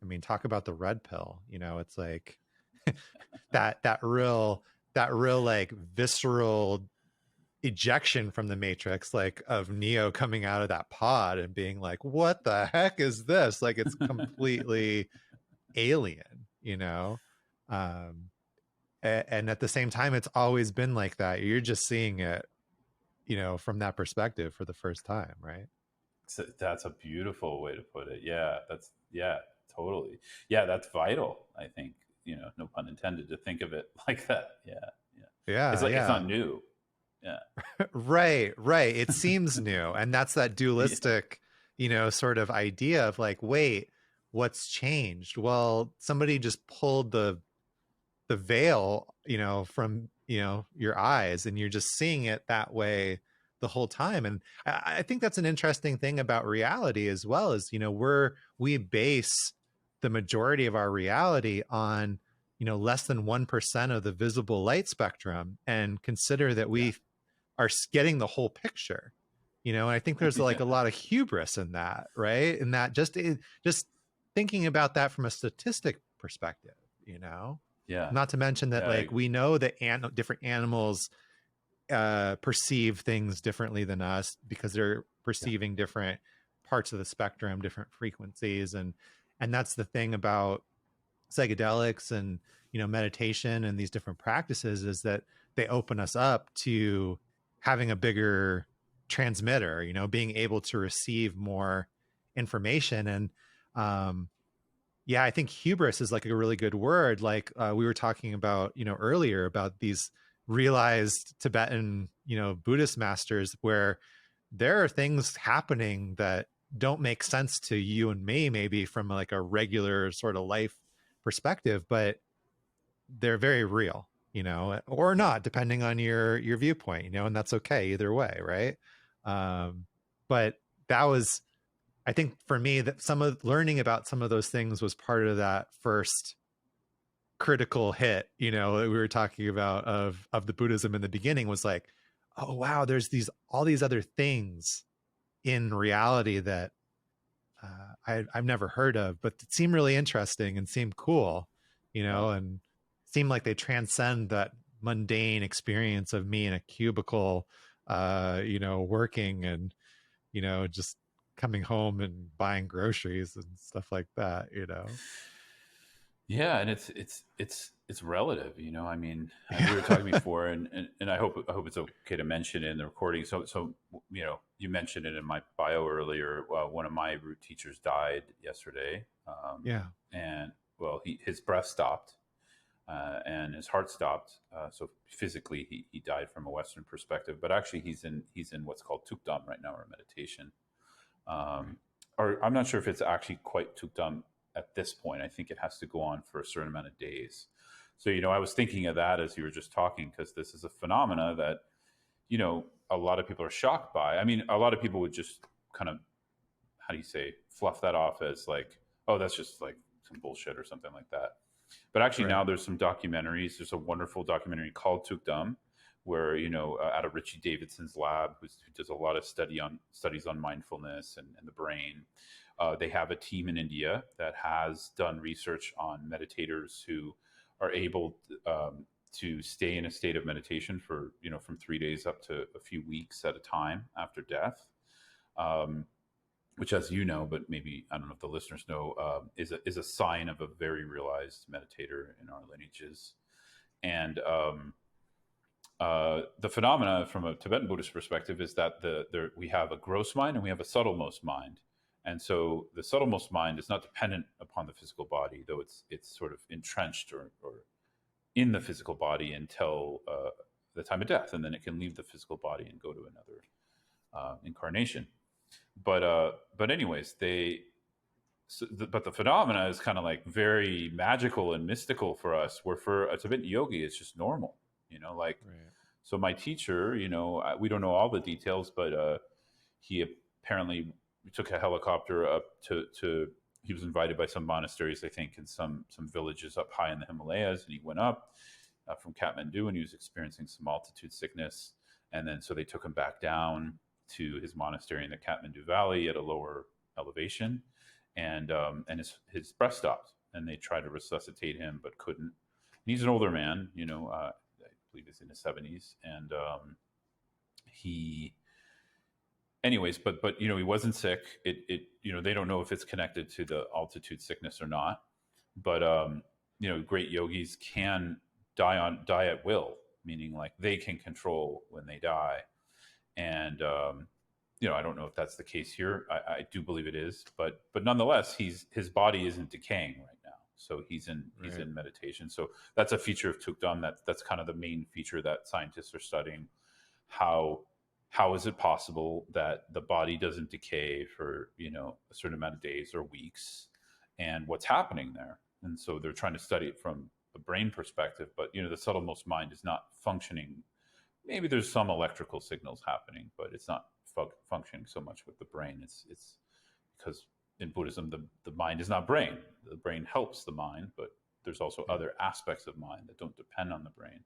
I mean, talk about the red pill, it's like that real like visceral ejection from the Matrix, like of Neo coming out of that pod and being like, what the heck is this? Like, it's completely alien, Um, and at the same time, it's always been like that. You're just seeing it, from that perspective for the first time, right? So that's a beautiful way to put it. Yeah, yeah, totally. Yeah, that's vital. I think, no pun intended, to think of it like that. Yeah, yeah. It's Yeah, like, it's yeah. not new. Yeah, Right, right. It seems new. And that's that yeah, dualistic, sort of idea of like, wait, what's changed? Well, somebody just pulled the veil, from, your eyes, and you're just seeing it that way the whole time. And I think that's an interesting thing about reality as well, is, we base the majority of our reality on, less than 1% of the visible light spectrum, and consider that yeah, we are getting the whole picture. And I think there's like yeah, a lot of hubris in that, right? And that just thinking about that from a statistic perspective, yeah, not to mention that, yeah, like, we know that different animals perceive things differently than us, because they're yeah, perceiving different parts of the spectrum, different frequencies. And that's the thing about psychedelics and, meditation and these different practices, is that they open us up to having a bigger transmitter, being able to receive more information. And yeah, I think hubris is like a really good word. Like, we were talking about, earlier, about these realized Tibetan, Buddhist masters, where there are things happening that don't make sense to you and me, maybe from like a regular sort of life perspective, but they're very real, or yeah, not, depending on your viewpoint, and that's okay either way, right? But that was, I think, for me, that some of learning about some of those things was part of that first critical hit, that we were talking about, of the Buddhism in the beginning, was like, oh wow, there's all these other things in reality that I've never heard of, but it seemed really interesting and seemed cool, yeah. and seemed like they transcend that mundane experience of me in a cubicle, working, and, just coming home and buying groceries and stuff like that. Yeah, and it's relative, I mean, we were talking before, and I hope it's okay to mention it in the recording. So you mentioned it in my bio earlier. One of my root teachers died yesterday, Yeah. and well, his breath stopped, and his heart stopped. So physically, he died from a Western perspective, but actually, he's in what's called tukdam right now, or meditation. Right. Or I'm not sure if it's actually quite tukdam at this point. I think it has to go on for a certain amount of days. So I was thinking of that as you were just talking, because this is a phenomena that a lot of people are shocked by. I mean, a lot of people would just kind of, how do you say, fluff that off as like, oh, that's just like some bullshit or something like that. But actually, now Right. there's some documentaries. There's a wonderful documentary called Tukdam, where out of Richie Davidson's lab, who does a lot of studies on mindfulness and the brain. They have a team in India that has done research on meditators who are able to stay in a state of meditation for from 3 days up to a few weeks at a time after death. Which, as you know, but maybe I don't know if the listeners know, is a sign of a very realized meditator in our lineages. And the phenomena from a Tibetan Buddhist perspective is that we have a gross mind and we have a subtlemost mind. And so the subtlemost mind is not dependent upon the physical body, though it's sort of entrenched or in the physical body until the time of death, and then it can leave the physical body and go to another incarnation. But anyways, but the phenomena is kind of like very magical and mystical for us, where for a Tibetan yogi it's just normal, like. Right. So my teacher, we don't know all the details, but he apparently took a helicopter up to he was invited by some monasteries, I think, in some villages up high in the Himalayas, and he went up from Kathmandu, and he was experiencing some altitude sickness, and then so they took him back down to his monastery in the Kathmandu Valley at a lower elevation, and his breath stopped, and they tried to resuscitate him but couldn't. And he's an older man, I believe he's in his 70s, and he, anyways, but he wasn't sick. It they don't know if it's connected to the altitude sickness or not, but great yogis can die at will, meaning like they can control when they die. And I don't know if that's the case here. I do believe it is, but nonetheless, his body isn't decaying right now, so he's Right. in meditation. So that's a feature of Tukdam. That's kind of the main feature that scientists are studying. How is it possible that the body doesn't decay for a certain amount of days or weeks, and what's happening there? And so they're trying to study it from a brain perspective, but the subtlemost mind is not functioning. Maybe there's some electrical signals happening, but it's not functioning so much with the brain. It's because in Buddhism, the mind is not brain. The brain helps the mind, but there's also Yeah. other aspects of mind that don't depend on the brain.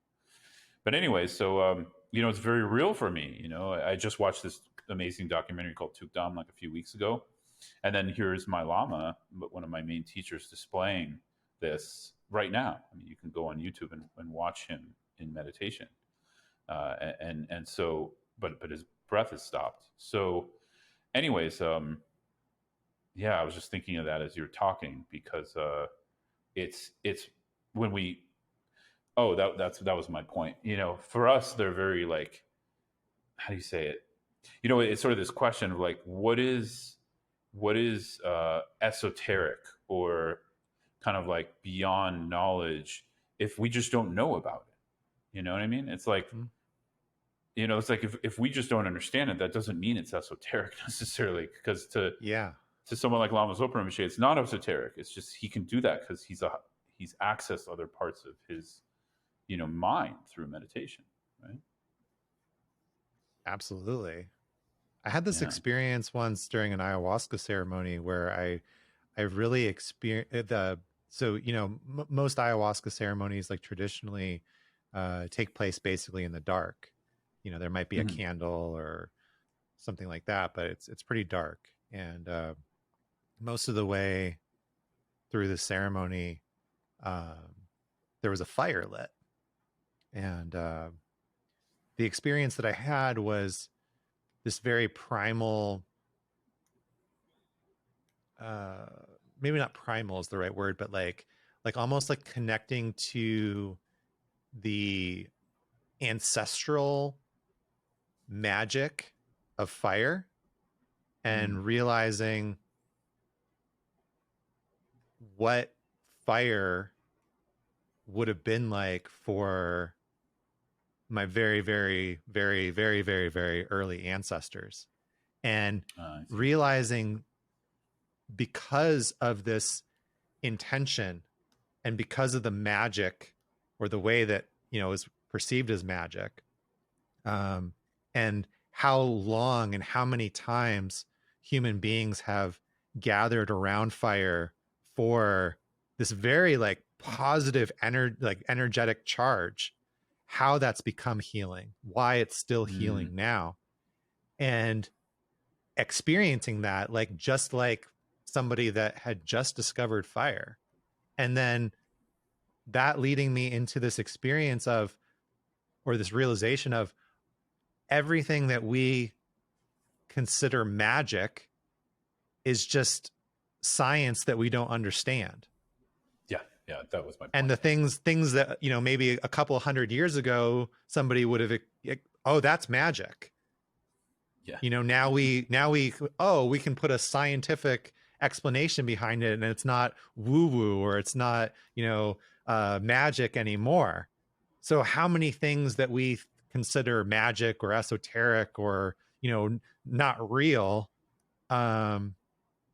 But anyway, so it's very real for me. I just watched this amazing documentary called Tukdam like a few weeks ago, and then here's my Lama, one of my main teachers, displaying this right now. I mean, you can go on YouTube and watch him in meditation. And so, but his breath has stopped. So, anyways, yeah, I was just thinking of that as you're talking, because it's when we. Oh, that was my point. For us, they're very like, how do you say it? It's sort of this question of like, what is esoteric, or kind of like beyond knowledge, if we just don't know about it. You know what I mean? It's like, Mm. it's like if we just don't understand it, that doesn't mean it's esoteric necessarily. Because Yeah. to someone like Lama Zopa Rinpoche, it's not esoteric. It's just he can do that because he's accessed other parts of his mind through meditation, right? Absolutely. I had this Yeah. experience once during an ayahuasca ceremony where I really experienced the so most ayahuasca ceremonies, like traditionally, take place basically in the dark. There might be a Mm-hmm. candle or something like that, but it's pretty dark. And most of the way through the ceremony, um, there was a fire lit, and the experience that I had was this very primal, uh maybe not primal is the right word, but like almost like connecting to the ancestral magic of fire, Mm. and realizing what fire would have been like for my very, very, very, very, very, very early ancestors. And I see. realizing, because of this intention and because of the magic, or the way that, is perceived as magic, um, and how long and how many times human beings have gathered around fire for this very like positive like energetic charge, how that's become healing, why it's still Mm. healing now, and experiencing that, like just like somebody that had just discovered fire, and then that leading me into this experience of, or this realization of, everything that we consider magic is just science that we don't understand. Yeah, yeah, that was my And point. the things that, maybe a couple hundred years ago somebody would have, oh, that's magic. Yeah, Now we oh, we can put a scientific explanation behind it, and it's not woo woo, or it's not, magic anymore. So how many things that we consider magic or esoteric, or, not real, um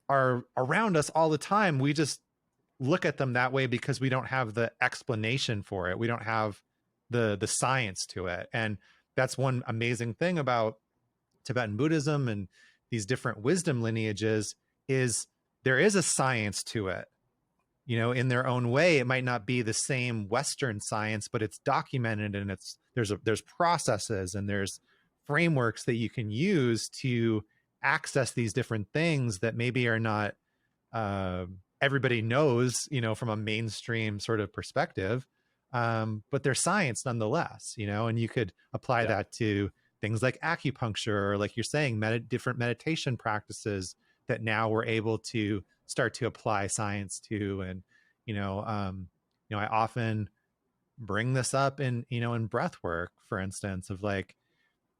are around us all the time. We just look at them that way because we don't have the explanation for it. We don't have the science to it. And that's one amazing thing about Tibetan Buddhism and these different wisdom lineages, is there is a science to it. In their own way, it might not be the same Western science, but it's documented, and there's processes and there's frameworks that you can use to access these different things that maybe are not, uh, everybody knows, from a mainstream sort of perspective, but they're science nonetheless. And you could apply yeah, that to things like acupuncture, or like you're saying, different meditation practices that now we're able to start to apply science to. And I often bring this up in breath work, for instance, of like,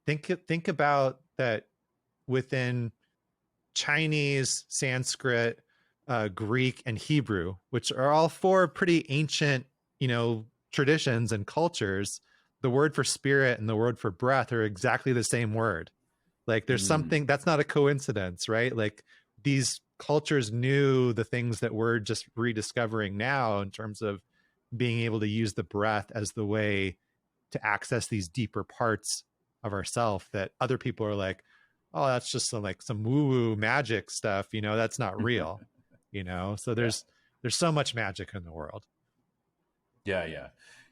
think about that within Chinese, Sanskrit, Greek, and Hebrew, which are all four pretty ancient, traditions and cultures. The word for spirit and the word for breath are exactly the same word. Like, there's mm. something that's not a coincidence, right? Like, these cultures knew the things that we're just rediscovering now, in terms of being able to use the breath as the way to access these deeper parts of ourself, that other people are like, oh, that's just some woo woo magic stuff, that's not real. So Yeah, there's so much magic in the world. yeah, yeah,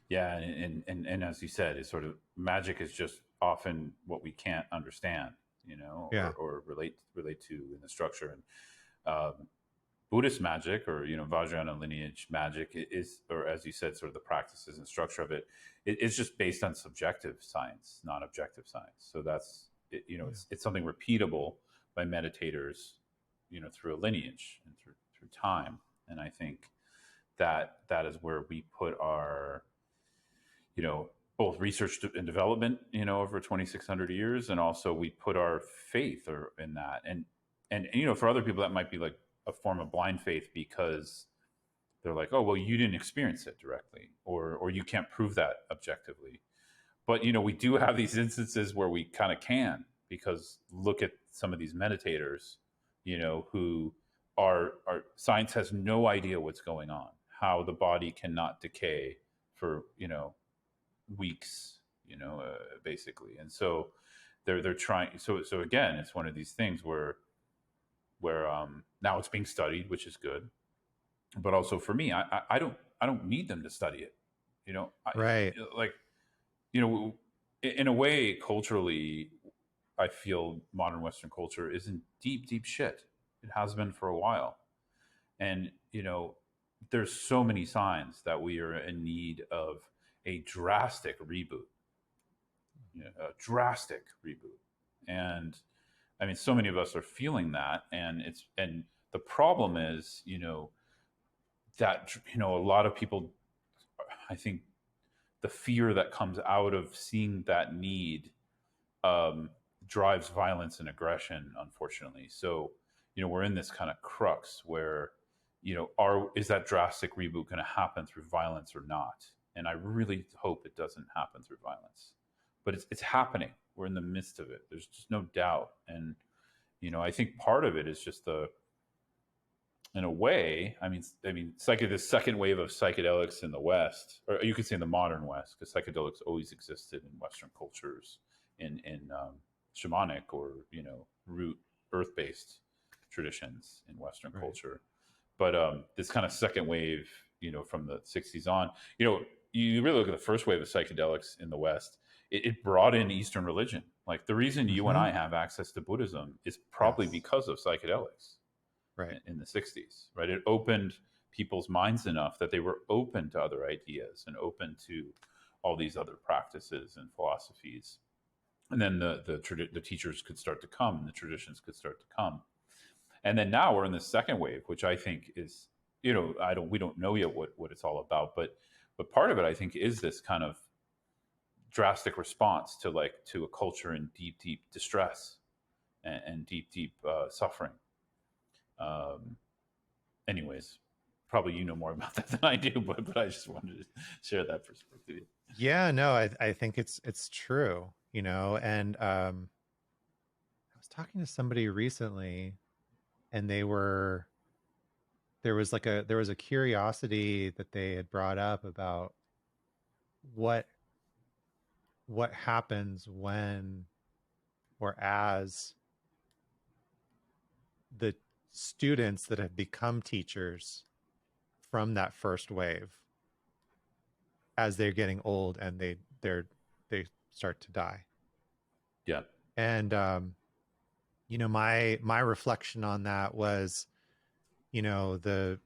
yeah. And as you said, it's sort of magic is just often what we can't understand, Yeah. or relate to in the structure. And Buddhist magic, or Vajrayana lineage magic, is, or as you said, sort of the practices and structure of it's just based on subjective science, not objective science. So that's Yeah. it's something repeatable by meditators, through a lineage and through time. And I think that is where we put our, both research and development, over 2,600 years, and also we put our faith in that. And for other people that might be like a form of blind faith, because they're like, oh well, you didn't experience it directly, or you can't prove that objectively. But we do have these instances where we kind of can, because look at some of these meditators, who are science has no idea what's going on, how the body cannot decay for weeks, basically. And so they're trying. So again, it's one of these things where now it's being studied, which is good. But also for me, I don't need them to study it. I Right. like you know in a way, culturally, I feel modern Western culture is in deep shit. It has been for a while, and there's so many signs that we are in need of a drastic reboot, a drastic reboot. And I mean, so many of us are feeling that, and the problem is, that a lot of people, I think, the fear that comes out of seeing that need, um, drives violence and aggression, unfortunately. So we're in this kind of crux where is that drastic reboot going to happen through violence or not? And I really hope it doesn't happen through violence, but it's happening. We're in the midst of it. There's just no doubt. And I think part of it is just in a way, the second wave of psychedelics in the West, or you could say in the modern West, because psychedelics always existed in Western cultures, in shamanic or root earth based traditions in Western Right. culture. But this kind of second wave, from the '60s on, you really look at the first wave of psychedelics in the West. It brought in Eastern religion. Like the reason you and Mm-hmm. I have access to Buddhism is probably Yes. because of psychedelics Right. in the '60s, right? It opened people's minds enough that they were open to other ideas and open to all these other practices and philosophies. And then the teachers could start to come, and the traditions could start to come. And then now we're in the second wave, which I think is, we don't know yet what it's all about, but part of it I think is this kind of drastic response to a culture in deep distress and deep suffering. Anyways, probably you know more about that than I do, but I just wanted to share that perspective. Yeah, no, I think it's true, and I was talking to somebody recently, and there was a curiosity that they had brought up about what happens when or as the students that have become teachers from that first wave, as they're getting old and they start to die. Yeah. And my reflection on that was, there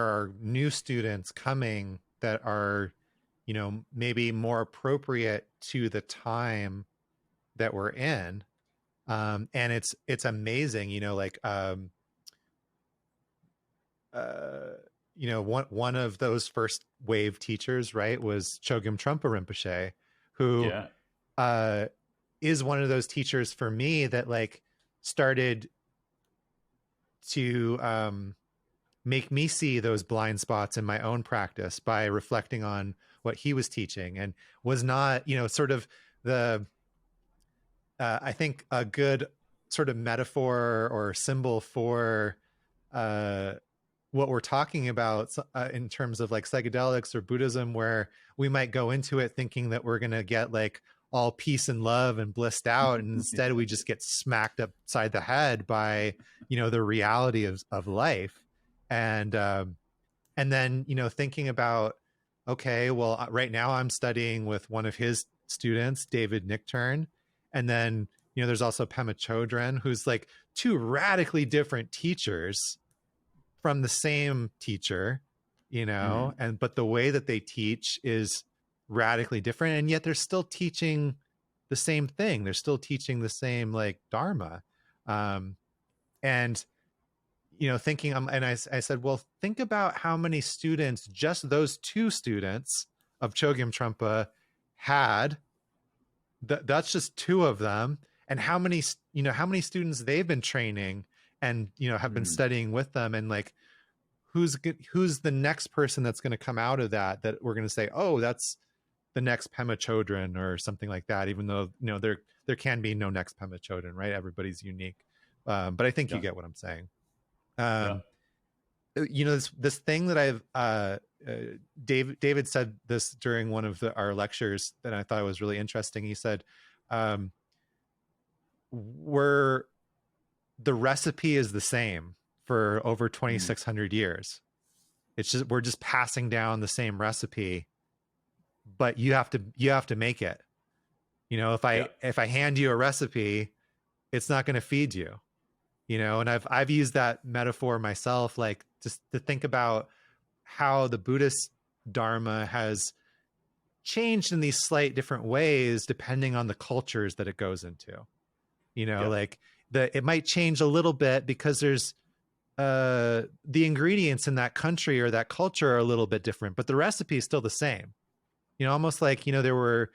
are new students coming that are, maybe more appropriate to the time that we're in. And it's amazing, one of those first wave teachers, right, was Chogyam Trungpa Rinpoche, who Yeah. is one of those teachers for me that started to make me see those blind spots in my own practice by reflecting on what he was teaching, and was not, sort of the I think a good sort of metaphor or symbol for what we're talking about in terms of psychedelics or Buddhism, where we might go into it thinking that we're going to get all peace and love and blissed out, and instead we just get smacked upside the head by the reality of life. And then thinking about, okay, well, right now I'm studying with one of his students, David Nichtern, and then there's also Pema Chodron, who's two radically different teachers from the same teacher, Mm-hmm. but the way that they teach is radically different, and yet they're still teaching the same thing. They're still teaching the same Dharma. And thinking, and I said, well, think about how many students just those two students of Chogyam Trungpa had. That's just two of them, and how many students they've been training and have been Mm-hmm. studying with them, and who's the next person that's going to come out of that we're going to say, oh, that's the next Pema Chodron or something like that, even though there can be no next Pema Chodron, right? Everybody's unique. But I think you Yeah. get what I'm saying. Yeah. This thing that I've David said this during one of our lectures that I thought was really interesting. He said, we're the recipe is the same for over 2,600 years. It's just, we're just passing down the same recipe, but you have to make it. If I hand you a recipe, it's not going to feed you. And I've used that metaphor myself, just to think about how the Buddhist Dharma has changed in these slight different ways depending on the cultures that it goes into. Yeah. It might change a little bit because there's the ingredients in that country or that culture are a little bit different, but the recipe is still the same. Almost there were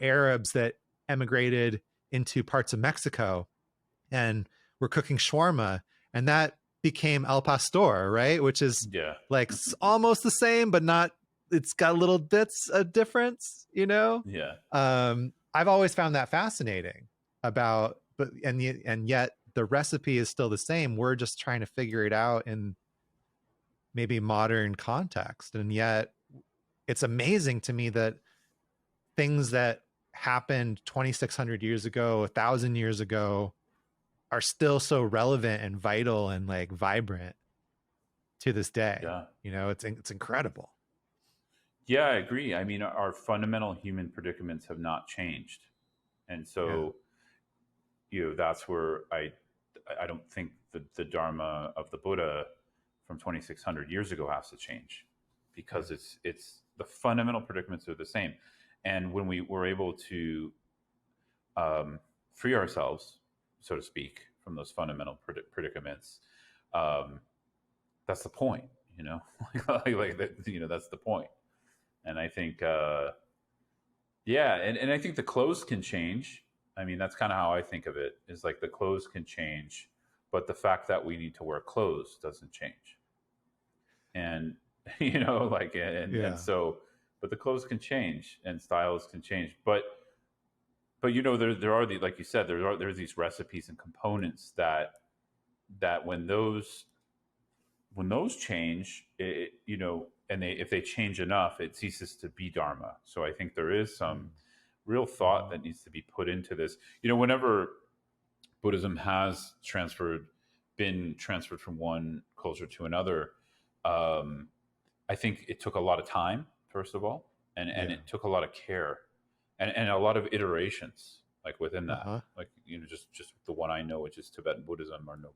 Arabs that emigrated into parts of Mexico and were cooking shawarma, and that became El Pastor, right? Which is Yeah. like almost the same, but not. It's got little bits of difference, you know. Yeah. I've always found that fascinating about, but and yet the recipe is still the same. We're just trying to figure it out in maybe modern context, and yet it's amazing to me that things that happened 2600 years ago, 1000 years ago, are still so relevant and vital and like vibrant to this day. Yeah. You know, it's incredible. Yeah, I agree. I mean, our fundamental human predicaments have not changed. And Yeah. so, that's where I don't think the Dharma of the Buddha from 2600 years ago has to change, Yeah. because it's the fundamental predicaments are the same. And when we were able to free ourselves, so to speak, from those fundamental predicaments, um, that's the point, like that, that's the point. And I think, yeah, and I think the clothes can change. I mean, that's kind of how I think of it, is like the clothes can change, but the fact that we need to wear clothes doesn't change. And, like, and Yeah. so, but the clothes can change and styles can change. But there are like you said, there's these recipes and components that when those change, and if they change enough, it ceases to be dharma. So I think there is some real thought that needs to be put into this. Whenever Buddhism has been transferred from one culture to another, I think it took a lot of time, first of all, and Yeah. it took a lot of care, and a lot of iterations, like within that. Uh-huh. Like, just the one I know, which is Tibetan Buddhism, or know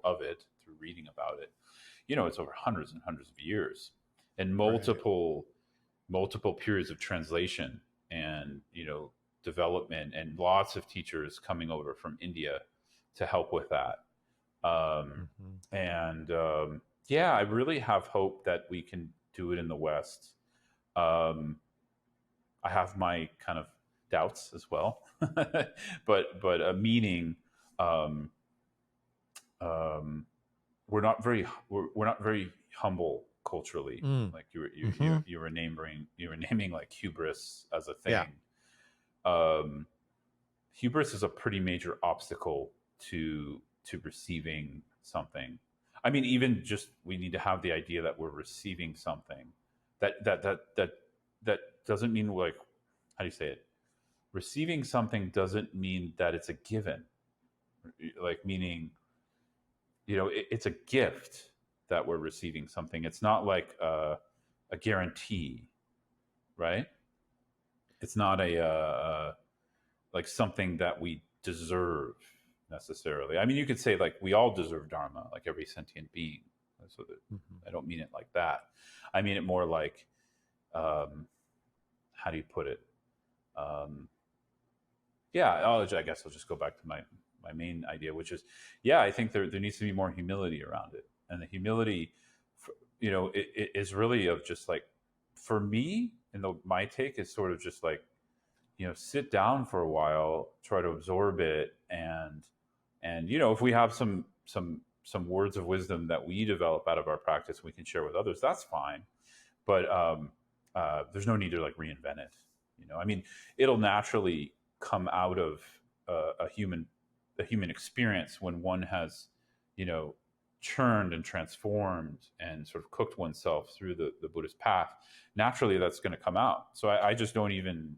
of it through reading about it. It's over hundreds and hundreds of years, and Right. multiple periods of translation, and development, and lots of teachers coming over from India to help with that. And yeah, I really have hope that we can do it in the West. um, I have my kind of doubts as well, but meaning, um, um, we're not very humble culturally. Mm. Like Mm-hmm. you were naming like hubris as a Yeah. thing. Um, Hubris is a pretty major obstacle to receiving something. I mean, even just we need to have the idea that we're receiving something. That doesn't mean, like, how do you say it? Receiving something doesn't mean that it's a given. Like, meaning, it's a gift that we're receiving something. It's not like a guarantee, right? It's not like something that we deserve necessarily. I mean, you could say like we all deserve dharma, like every sentient being. So that, Mm-hmm. I don't mean it like that. I mean it more like, how do you put it? Um, yeah, I guess I'll just go back to my main idea, which is, yeah, I think there needs to be more humility around it, and the humility, it is really of just like, for me, and my take is sort of just like, sit down for a while, try to absorb it, and if we have some words of wisdom that we develop out of our practice, we can share with others. That's fine, but there's no need to like reinvent it. I mean, it'll naturally come out of a human experience when one has, churned and transformed and sort of cooked oneself through the Buddhist path. Naturally, that's going to come out. So I just don't even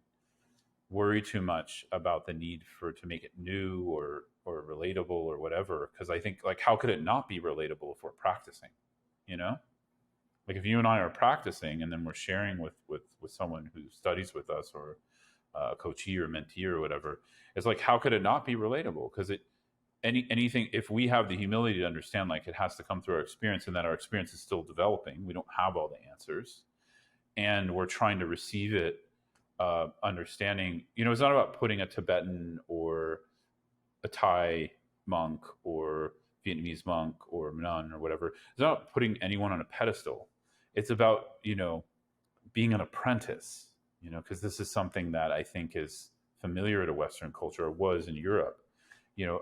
worry too much about the need to make it new or relatable or whatever, because I think, like, how could it not be relatable if we're practicing? Like, if you and I are practicing and then we're sharing with someone who studies with us, or a coachee or mentee or whatever, it's like, how could it not be relatable? Because anything, if we have the humility to understand, like, it has to come through our experience, and that our experience is still developing, we don't have all the answers, and we're trying to receive it, understanding, it's not about putting a Tibetan or a Thai monk or Vietnamese monk or nun or whatever. It's not putting anyone on a pedestal. It's about, being an apprentice, because this is something that I think is familiar to Western culture, or was in Europe.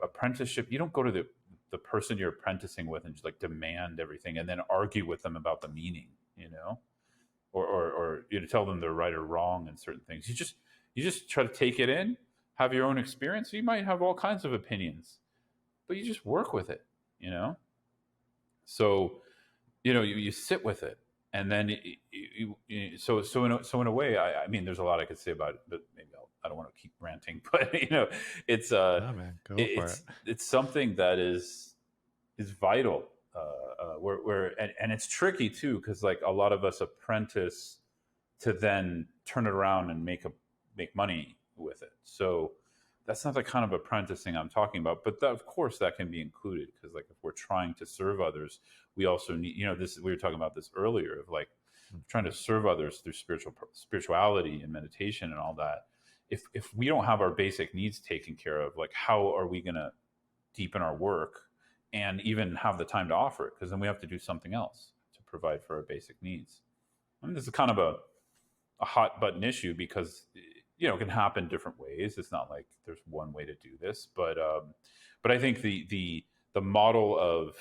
Apprenticeship, you don't go to the person you're apprenticing with and just like demand everything and then argue with them about the meaning, or tell them they're right or wrong in certain things. You just try to take it in, have your own experience. You might have all kinds of opinions, but you just work with it, you know. So you sit with it, and then so in a way, I mean, there's a lot I could say about it, but maybe I don't want to keep ranting. But it's No, man, go for it. it's something that is vital. And it's tricky too, because like a lot of us apprentice to then turn it around and make money with it. So that's not the kind of apprenticing I'm talking about. But of course, that can be included, because like if we're trying to serve others, we also need, this, we were talking about this earlier, of like trying to serve others through spirituality and meditation and all that. If we don't have our basic needs taken care of, like how are we going to deepen our work and even have the time to offer it? Because then we have to do something else to provide for our basic needs. I mean, this is kind of a hot button issue, because it can happen different ways. It's not like there's one way to do this, but I think the model of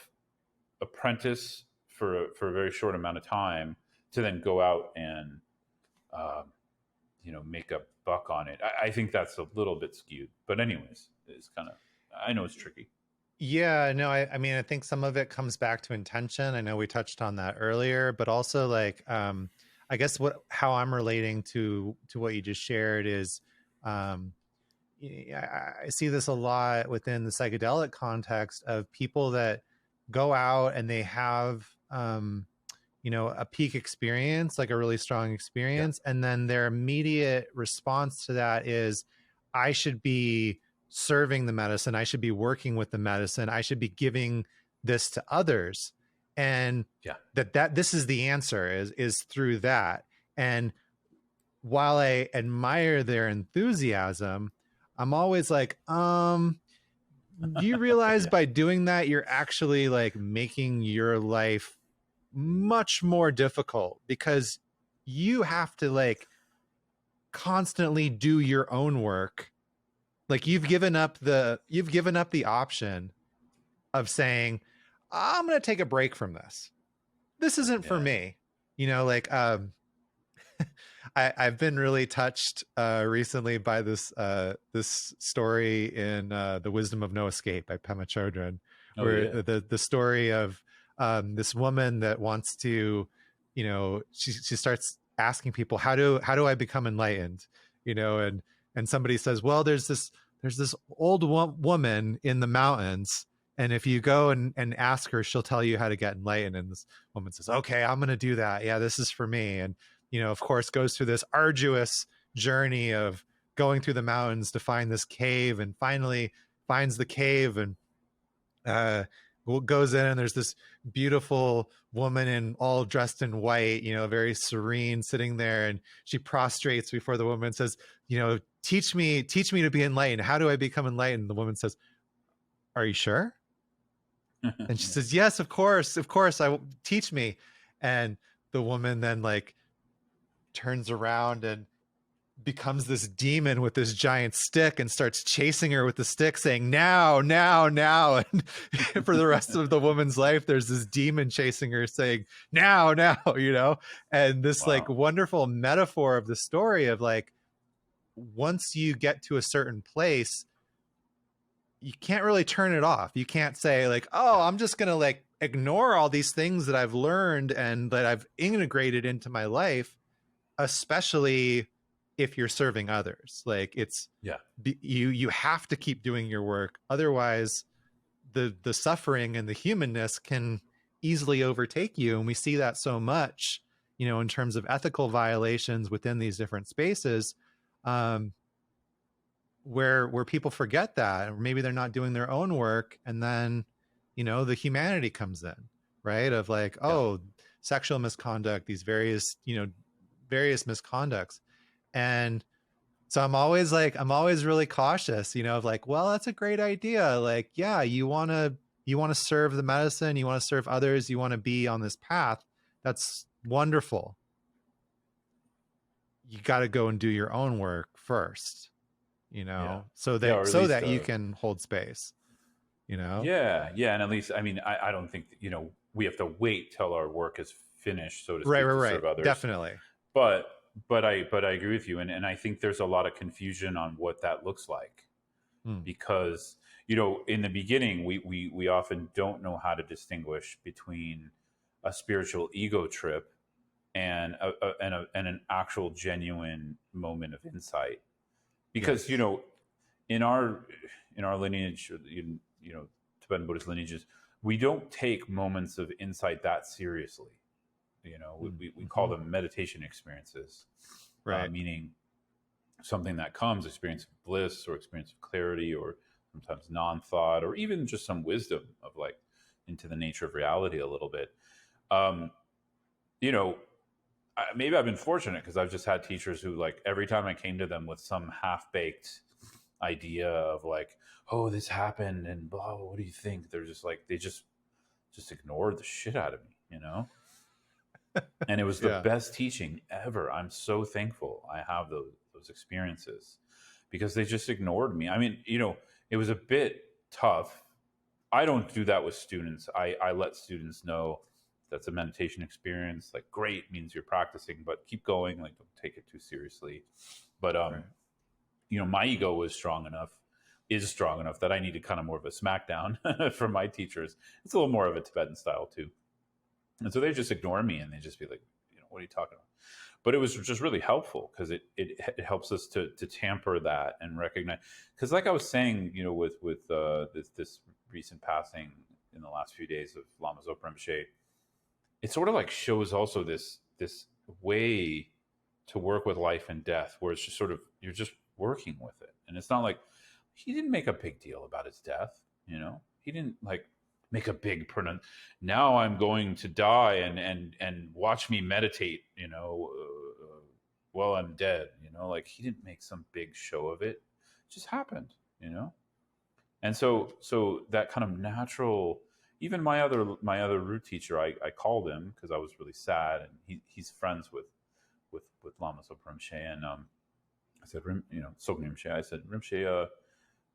apprentice for a very short amount of time to then go out and make a buck on it, I think that's a little bit skewed. But anyways, it's kind of, I know it's tricky. Yeah, no, I mean, I think some of it comes back to intention. I know we touched on that earlier, but also like, I guess how I'm relating to what you just shared is, I see this a lot within the psychedelic context of people that go out and they have, a peak experience, like a really strong experience. Yeah. And then their immediate response to that is, I should be serving the medicine. I should be working with the medicine. I should be giving this to others. And that this is the answer is through that. And while I admire their enthusiasm, I'm always like, do you realize by doing that, you're actually like making your life much more difficult, because you have to like constantly do your own work. Like you've given up the option of saying, I'm going to take a break from this. This isn't for me. Like, I've been really touched recently by this story in The Wisdom of No Escape by Pema Chodron, where the story of this woman that wants to, she starts asking people, how do I become enlightened? And somebody says, well, there's this old woman in the mountains, and if you go and ask her, she'll tell you how to get enlightened. And this woman says, okay, I'm going to do that. Yeah, this is for me. And of course, goes through this arduous journey of going through the mountains to find this cave, and finally finds the cave, and goes in, and there's this beautiful woman all dressed in white, very serene, sitting there, and she prostrates before the woman and says, teach me to be enlightened. How do I become enlightened? And the woman says, are you sure? And she says, yes, of course, I will, teach me. And the woman then like turns around and becomes this demon with this giant stick and starts chasing her with the stick, saying, now. And for the rest of the woman's life, there's this demon chasing her saying, now, and this like wonderful metaphor of the story of like, once you get to a certain place, you can't really turn it off. You can't say like, oh, I'm just going to like ignore all these things that I've learned and that I've integrated into my life, especially if you're serving others. Like it's, you have to keep doing your work. Otherwise the suffering and the humanness can easily overtake you. And we see that so much, in terms of ethical violations within these different spaces, where people forget that, or maybe they're not doing their own work. And then, the humanity comes in, right? Of like, sexual misconduct, these various misconducts. And so I'm always really cautious, of like, well, that's a great idea. Like, yeah, you want to serve the medicine, you want to serve others, you want to be on this path. That's wonderful. You got to go and do your own work first, so that you can hold space. you know? Yeah, yeah, and at least I mean I don't think that, we have to wait till our work is finished, so to Right, speak, right, to right. serve others. Definitely. But but I agree with you, and I think there's a lot of confusion on what that looks like Mm. because in the beginning we often don't know how to distinguish between a spiritual ego trip and and an actual genuine moment of insight because Yes. in our lineage, Tibetan Buddhist lineages, we don't take moments of insight that seriously. Mm. We call Hmm. them meditation experiences, Right. meaning something that comes, experience of bliss or experience of clarity or sometimes non-thought or even just some wisdom of like into the nature of reality a little bit. um, you know Maybe I've been fortunate because I've just had teachers who like every time I came to them with some half-baked idea of like, oh, this happened and blah, what do you think, they're just like they just ignored the shit out of me, and it was the Yeah. best teaching ever. I'm so thankful I have those experiences because they just ignored me. I mean, it was a bit tough. I don't do that with students. I let students know that's a meditation experience. Like, great, means you're practicing, but keep going. Like, don't take it too seriously. But Right. my ego was strong enough, is strong enough that I needed kind of more of a smackdown from my teachers. It's a little more of a Tibetan style too, and so they just ignore me and they just be like, what are you talking about? But it was just really helpful because it helps us to tamper that and recognize. Because like I was saying, with this recent passing in the last few days of Lama Zopa Rinpoche, it sort of like shows also this way to work with life and death, where it's just sort of you're just working with it, and it's not like he didn't make a big deal about his death. He didn't like make a big pronouncement. Now I'm going to die, and watch me meditate. While I'm dead. Like he didn't make some big show of it. It just happened. And so that kind of natural. Even my other root teacher, I called him because I was really sad, and he's friends with Lama Zopa Rinpoche, and I said, Sopa Rinpoche, I said, Rinpoche,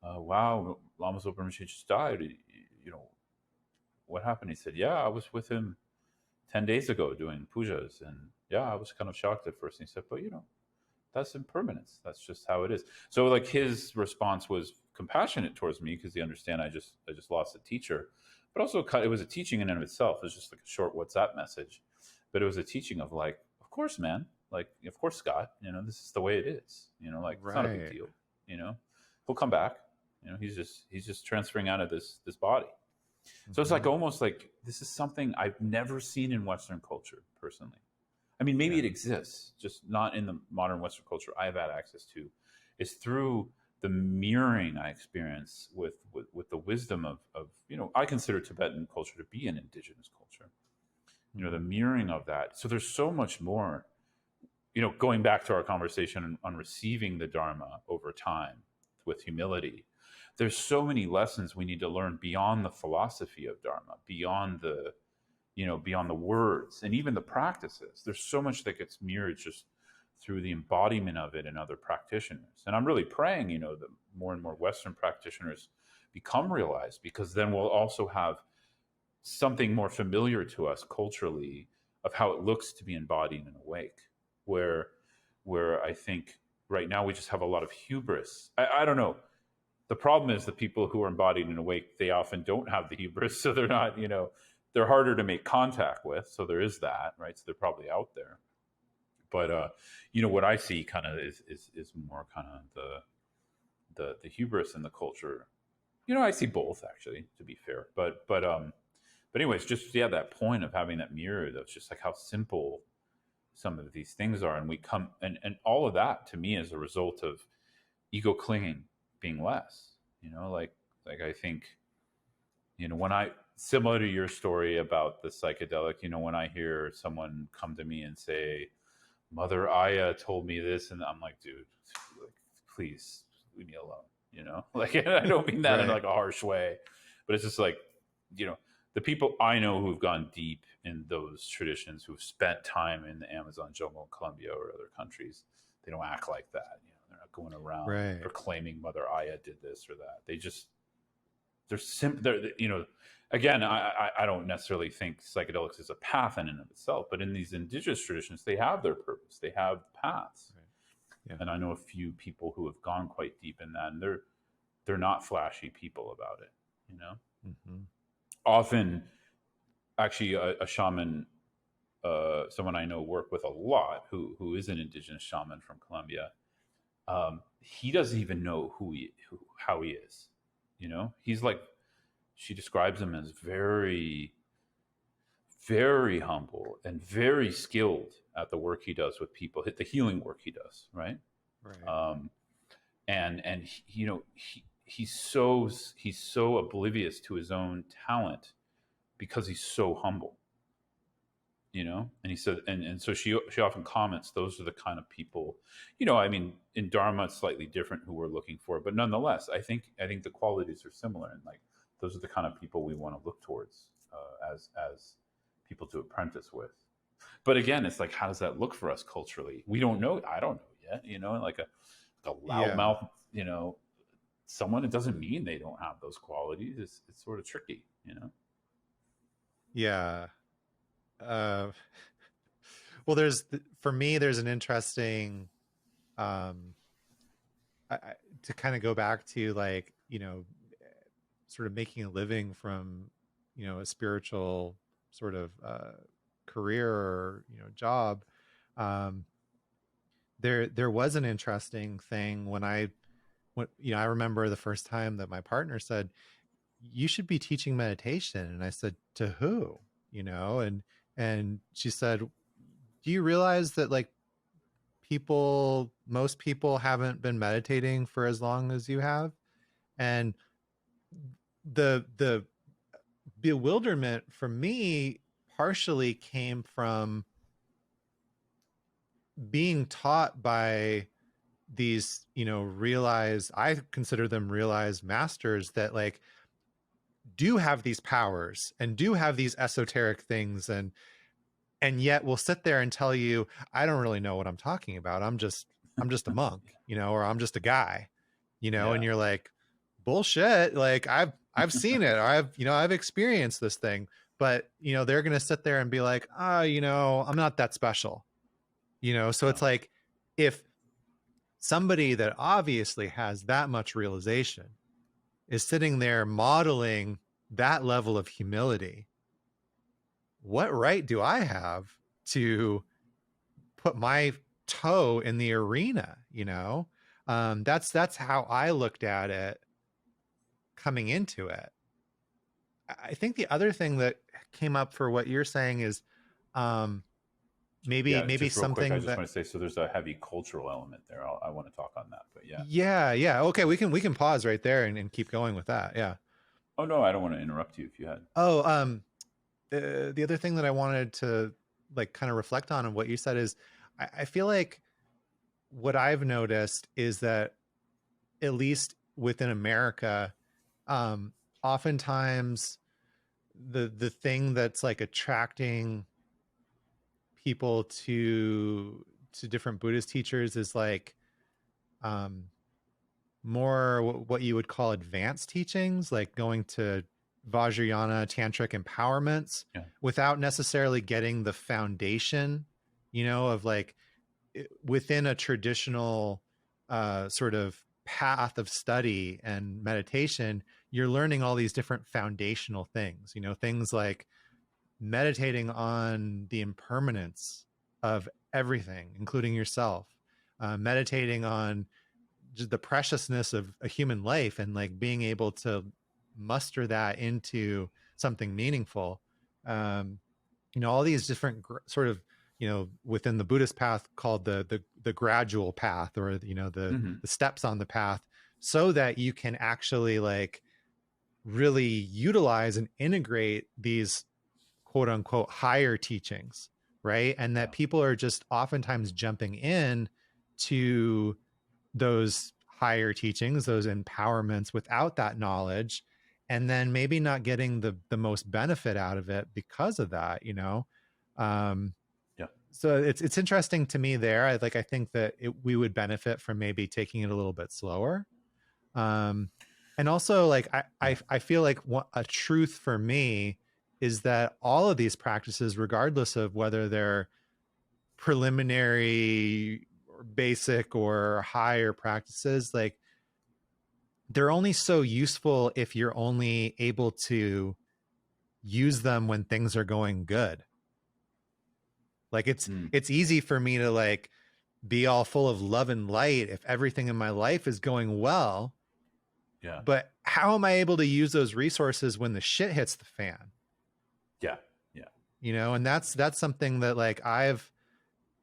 wow, Lama Zopa Rinpoche just died. You know, what happened? He said, yeah, I was with him 10 days ago doing pujas, and yeah, I was kind of shocked at first. And he said, but that's impermanence. That's just how it is. So like his response was compassionate towards me because he understand I just lost a teacher, but also it was a teaching in and of itself. It was just like a short WhatsApp message, but it was a teaching of like, of course, man, like of course, Scott, this is the way it is. Like it's not a big Right. deal. He'll come back. He's just transferring out of this body. So it's like Hmm. almost like this is something I've never seen in Western culture personally. I mean, maybe Yeah. it exists, just not in the modern Western culture I've had access to. Is through the mirroring I experience with the wisdom of I consider Tibetan culture to be an indigenous culture. The Hmm. mirroring of that. So there's so much more. Going back to our conversation on receiving the Dharma over time with humility, there's so many lessons we need to learn beyond the philosophy of Dharma, beyond the words and even the practices. There's so much that gets mirrored just through the embodiment of it in other practitioners. And I'm really praying, that more and more Western practitioners become realized, because then we'll also have something more familiar to us culturally of how it looks to be embodied and awake. Where I think right now we just have a lot of hubris. I don't know. The problem is the people who are embodied and awake, they often don't have the hubris, so they're not, they're harder to make contact with. So there is that, right? So they're probably out there. But what I see kind of is more kind of the hubris in the culture. I see both actually, to be fair. But anyways, just yeah, that point of having that mirror that's just like how simple some of these things are, and we come and all of that to me is a result of ego clinging being less. Like I think when I, similar to your story about the psychedelic, when I hear someone come to me and say, Mother Aya told me this, and I'm like, dude, like, please leave me alone. Like I don't mean that in Right. like a harsh way, but it's just like, the people I know who've gone deep in those traditions, who've spent time in the Amazon jungle, Colombia, or other countries, they don't act like that. They're not going around Right. proclaiming Mother Aya did this or that. They just they're again, I don't necessarily think psychedelics is a path in and of itself, but in these indigenous traditions, they have their purpose, they have paths. Right. Yeah. And I know a few people who have gone quite deep in that, and they're not flashy people about it, you know. Mm-hmm. Often, actually, a shaman, someone I know work with a lot, who is an indigenous shaman from Colombia. He doesn't even know how he is. You know, he's like, she describes him as very, very humble and very skilled at the work he does with people, the healing work he does, right? Right. And he's so oblivious to his own talent because he's so humble, and he said, and so she often comments, those are the kind of people, I mean, in Dharma it's slightly different who we're looking for, but nonetheless I think the qualities are similar, and like those are the kind of people we want to look towards, as people to apprentice with. But again, it's like, how does that look for us culturally? We don't know. I don't know yet. Like a Yeah. loudmouth, someone, it doesn't mean they don't have those qualities. It's sort of tricky. Yeah. Uh, well, for me, there's an interesting, um, to kind of go back to, like, sort of making a living from, a spiritual sort of career or, job. Um, there was an interesting thing when I remember the first time that my partner said, you should be teaching meditation. And I said, to who? And she said, do you realize that, like, most people haven't been meditating for as long as you have? And the bewilderment for me partially came from being taught by these, I consider them realized masters that, like, do have these powers and do have these esoteric things, and yet will sit there and tell you, I don't really know what I'm talking about. I'm just a monk, or I'm just a guy, and Yeah. you're like, bullshit. Like, I've seen it. Or I've experienced this thing, but they're going to sit there and be like, I'm not that special, So Yeah. it's like, if somebody that obviously has that much realization is sitting there modeling that level of humility, what right do I have to put my toe in the arena? That's how I looked at it coming into it. I think the other thing that came up for what you're saying is, um, maybe Yeah, maybe just real quick, I something just that. want to say, so there's a heavy cultural element there. I want to talk on that, but yeah. Yeah. Okay, we can pause right there and keep going with that. Yeah. Oh no, I don't want to interrupt you if you had. Oh, the other thing that I wanted to, like, kind of reflect on what you said is, I feel like what I've noticed is that, at least within America, um, oftentimes the thing that's, like, attracting people to different Buddhist teachers is, like, um, more what you would call advanced teachings, like going to Vajrayana tantric empowerments, Yeah. without necessarily getting the foundation, of, like, within a traditional sort of path of study and meditation. You're learning all these different foundational things, things like meditating on the impermanence of everything, including yourself, meditating on just the preciousness of a human life, and, like, being able to muster that into something meaningful. um all these different sort of, within the Buddhist path, called the gradual path, or Mm-hmm. the steps on the path, so that you can actually, like, really utilize and integrate these quote unquote higher teachings, right? And Yeah. that people are just oftentimes jumping in to those higher teachings, those empowerments, without that knowledge, and then maybe not getting the most benefit out of it because of that. um Yeah. so it's interesting to me there. I think that we would benefit from maybe taking it a little bit slower. um And also, like, I feel like a truth for me is that all of these practices, regardless of whether they're preliminary or basic or higher practices, like, they're only so useful if you're only able to use them when things are going good. Like, it's easy for me to like be all full of love and light if everything in my life is going well. Yeah. But how am I able to use those resources when the shit hits the fan? Yeah. Yeah. You know, and that's something that like I've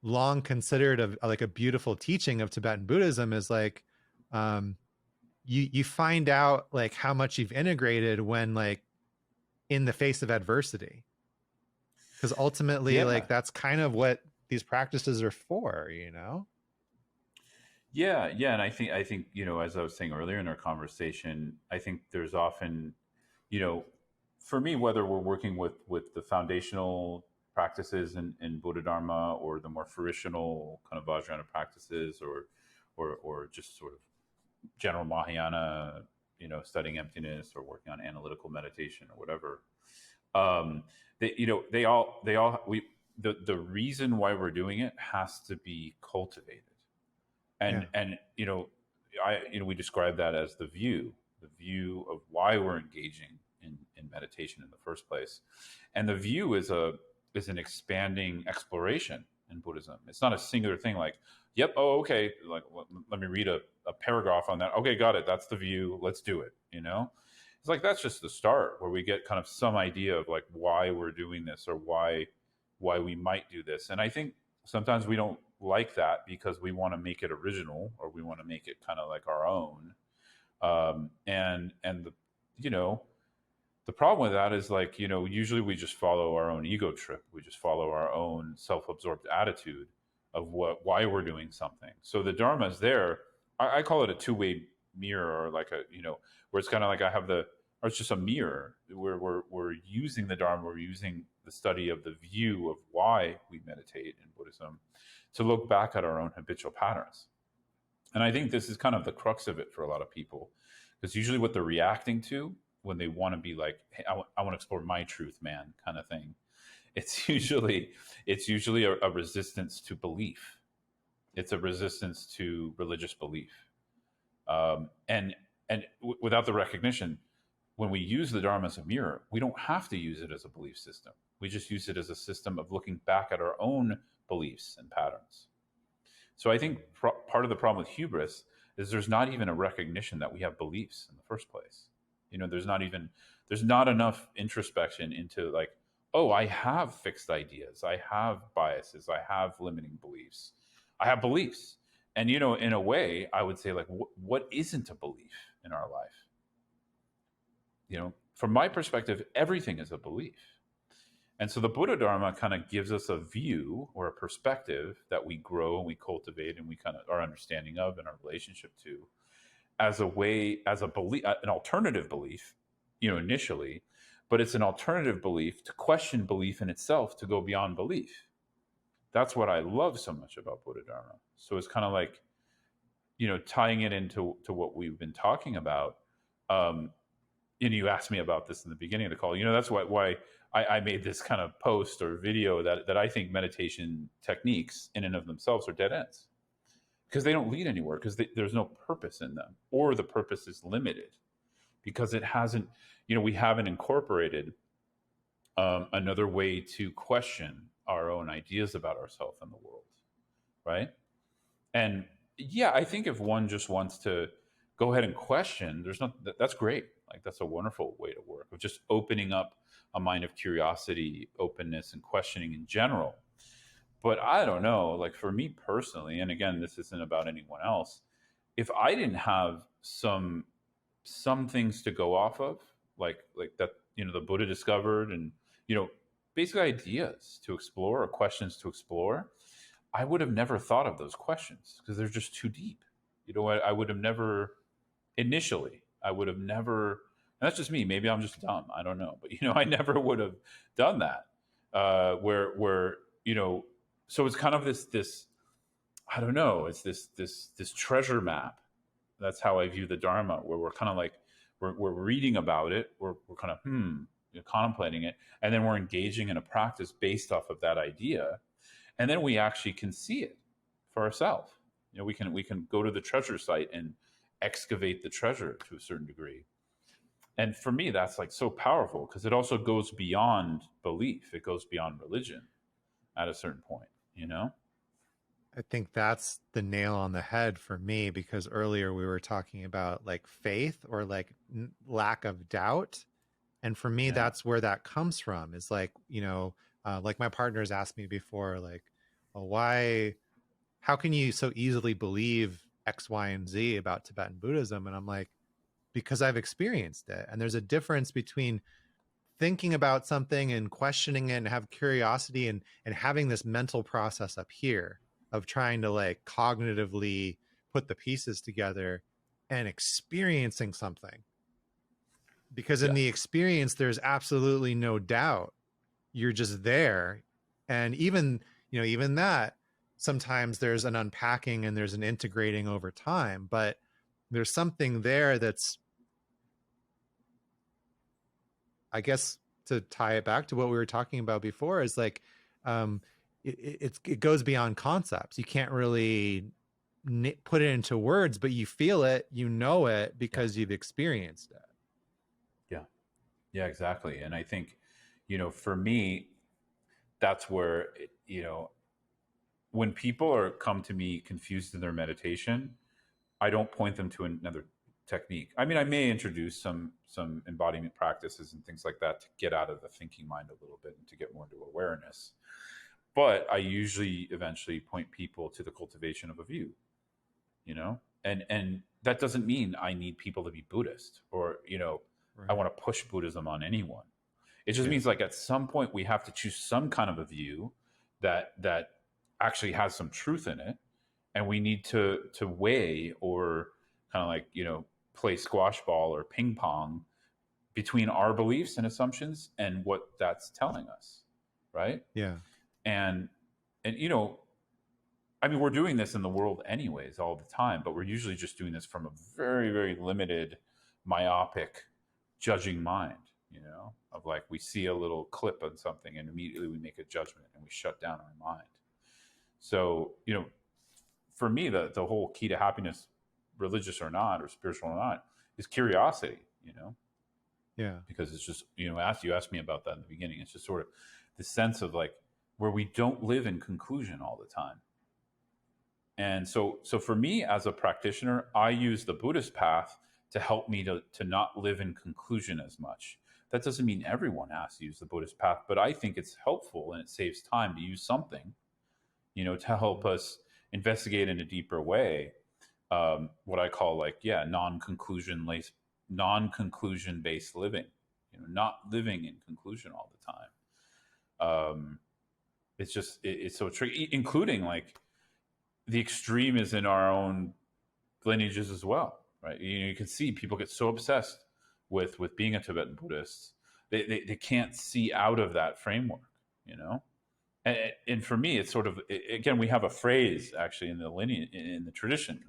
long considered like a beautiful teaching of Tibetan Buddhism is like, you find out like how much you've integrated when like in the face of adversity, because ultimately Yeah. like that's kind of what these practices are for, you know. Yeah, yeah, and I think as I was saying earlier in our conversation, I think there's often, you know, for me, whether we're working with the foundational practices in Buddha Dharma or the more fruitional kind of Vajrayana practices, or just sort of general Mahayana, studying emptiness or working on analytical meditation or whatever. They all the reason why we're doing it has to be cultivated, Yeah. and we describe that as the view of why we're engaging in meditation in the first place. And the view is an expanding exploration in Buddhism. It's not a singular thing like, yep, oh, okay, like let me read a paragraph on that. Okay, got it, that's the view, let's do it. It's like that's just the start, where we get kind of some idea of like why we're doing this, or why we might do this. And I think sometimes we don't like that because we want to make it original, or we want to make it kind of like our own. And the problem with that is like, usually we just follow our own ego trip. We just follow our own self-absorbed attitude of why we're doing something. So the Dharma is there. I call it a two-way mirror, or like where it's kind of like or it's just a mirror where we're using the Dharma, we're using the study of the view of why we meditate in Buddhism to look back at our own habitual patterns. And I think this is kind of the crux of it for a lot of people, because usually what they're reacting to when they want to be like, hey, I want to explore my truth, man, kind of thing, it's usually a resistance to belief. It's a resistance to religious belief. And without the recognition, when we use the Dharma as a mirror, we don't have to use it as a belief system. We just use it as a system of looking back at our own beliefs and patterns. So I think part of the problem with hubris is there's not even a recognition that we have beliefs in the first place. There's not enough introspection into like, oh, I have fixed ideas, I have biases, I have limiting beliefs, I have beliefs. And in a way, I would say like, what isn't a belief in our life? From my perspective, everything is a belief. And so the Buddha Dharma kind of gives us a view or a perspective that we grow and we cultivate and we kind of our understanding of and our relationship to, as a belief, an alternative belief, initially, but it's an alternative belief to question belief in itself, to go beyond belief. That's what I love so much about Buddha Dharma. So it's kind of like, tying it into what we've been talking about. You asked me about this in the beginning of the call. That's why I made this kind of post or video that I think meditation techniques in and of themselves are dead ends, because they don't lead anywhere, because there's no purpose in them, or the purpose is limited because we haven't incorporated another way to question our own ideas about ourselves and the world, right? And yeah, I think if one just wants to go ahead and question, that's great. Like that's a wonderful way to work, of just opening up a mind of curiosity, openness, and questioning in general. But I don't know, like for me personally, and again, this isn't about anyone else, if I didn't have some things to go off of, like that, the Buddha discovered, and basically ideas to explore or questions to explore, I would have never thought of those questions because they're just too deep. I would have never, initially, I would have never, and that's just me. Maybe I'm just dumb. I don't know. But, I never would have done that. So it's kind of this, I don't know, it's this treasure map. That's how I view the Dharma, where we're kind of like, we're reading about it, we're kind of contemplating it, and then we're engaging in a practice based off of that idea, and then we actually can see it for ourselves. We can go to the treasure site and excavate the treasure to a certain degree. And for me, that's like so powerful because it also goes beyond belief. It goes beyond religion at a certain point. I think that's the nail on the head for me, because earlier we were talking about like faith or like lack of doubt. And for me, Yeah. that's where that comes from, is like, like my partner's asked me before, like, well, how can you so easily believe X, Y, and Z about Tibetan Buddhism? And I'm like, because I've experienced it. And there's a difference between thinking about something and questioning it and have curiosity and having this mental process up here of trying to like cognitively put the pieces together and experiencing something. Because in Yeah. the experience, there's absolutely no doubt. You're just there. And even that, sometimes there's an unpacking and there's an integrating over time, but there's something there that's, I guess, to tie it back to what we were talking about before, is like, it goes beyond concepts. You can't really put it into words, but you feel it, you know it, Yeah. because you've experienced it. Yeah. Yeah, exactly. And I think, for me, that's where, when people come to me confused in their meditation, I don't point them to another technique. I mean, I may introduce some embodiment practices and things like that to get out of the thinking mind a little bit and to get more into awareness. But I usually eventually point people to the cultivation of a view, and that doesn't mean I need people to be Buddhist or, I Right. want to push Buddhism on anyone. It just Yeah. means like at some point we have to choose some kind of a view that actually has some truth in it, and we need to weigh or kind of like play squash ball or ping pong between our beliefs and assumptions and what that's telling us, right? Yeah. And I mean, we're doing this in the world anyways all the time, but we're usually just doing this from a very, very limited, myopic, judging mind, of like we see a little clip on something and immediately we make a judgment and we shut down our mind. So, for me, the whole key to happiness, religious or not, or spiritual or not, is curiosity, Yeah. because it's just, you asked me about that in the beginning. It's just sort of the sense of like where we don't live in conclusion all the time. And so for me as a practitioner, I use the Buddhist path to help me to not live in conclusion as much. That doesn't mean everyone has to use the Buddhist path, but I think it's helpful and it saves time to use something, to help us investigate in a deeper way. What I call like, non-conclusion based living, not living in conclusion all the time. It's so tricky, including like the extreme is in our own lineages as well, right? You can see people get so obsessed with being a Tibetan Buddhist, they can't see out of that framework, and for me, it's sort of, again, we have a phrase actually in the lineage, in the tradition,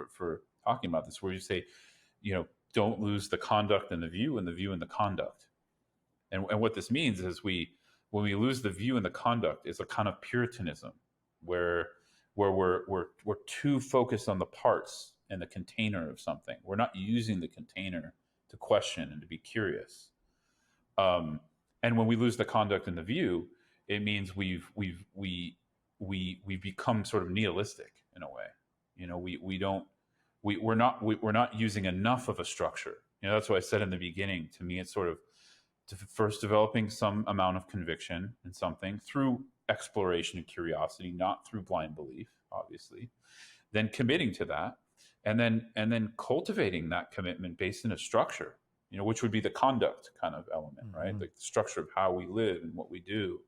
for talking about this, where you say, don't lose the conduct and the view, and the view and the conduct. And what this means is when we lose the view and the conduct, is a kind of Puritanism where we're too focused on the parts and the container of something. We're not using the container to question and to be curious. And when we lose the conduct and the view, it means we become sort of nihilistic in a way. We're not using enough of a structure. That's what I said in the beginning. To me, it's sort of first developing some amount of conviction in something through exploration and curiosity, not through blind belief, obviously. Then committing to that, and then cultivating that commitment based in a structure, which would be the conduct kind of element, right? Mm-hmm. Like the structure of how we live and what we do.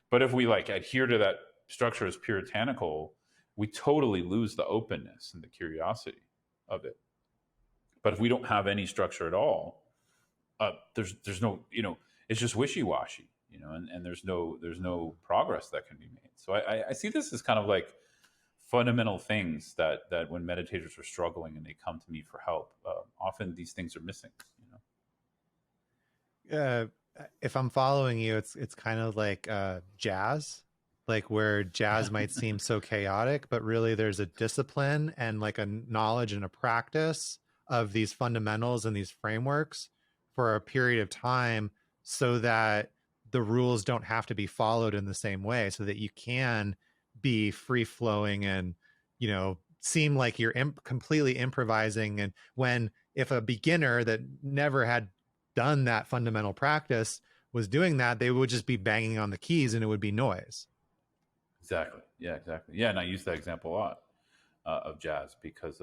But if we like adhere to that structure as puritanical, we totally lose the openness and the curiosity of it. But if we don't have any structure at all, there's no, it's just wishy-washy, and there's no progress that can be made. So I see this as kind of like fundamental things that when meditators are struggling and they come to me for help, often these things are missing. If I'm following you, it's kind of like jazz, like where jazz might seem so chaotic, but really there's a discipline and like a knowledge and a practice of these fundamentals and these frameworks for a period of time, so that the rules don't have to be followed in the same way, so that you can be free flowing and, seem like you're completely improvising. And when, if a beginner that never had done that fundamental practice was doing that, they would just be banging on the keys and it would be noise. Exactly. Yeah, exactly. Yeah, and I use that example a lot of jazz because,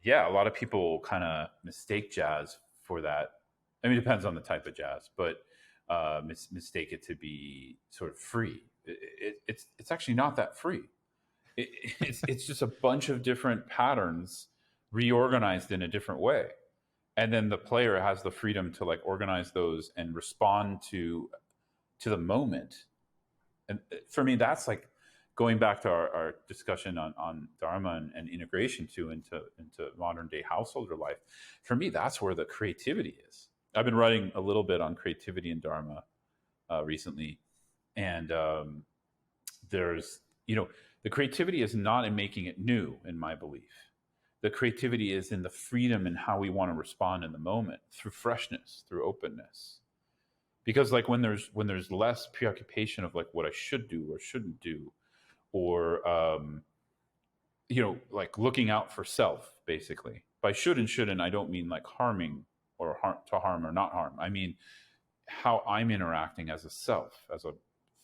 yeah, a lot of people kind of mistake jazz for that. I mean, it depends on the type of jazz, but mistake it to be sort of free. It's actually not that free. It's just a bunch of different patterns reorganized in a different way, and then the player has the freedom to like organize those and respond to the moment. And for me, that's like going back to our discussion on dharma and integration into modern day householder life. For me, that's where the creativity is. I've been writing a little bit on creativity and dharma recently, and there's the creativity is not in making it new, in my belief. The creativity is in the freedom in how we want to respond in the moment, through freshness, through openness. Because like when there's less preoccupation of like what I should do or shouldn't do, or like looking out for self, basically. By should and shouldn't, I don't mean like harming or harm or not harm. I mean how I'm interacting as a self, as a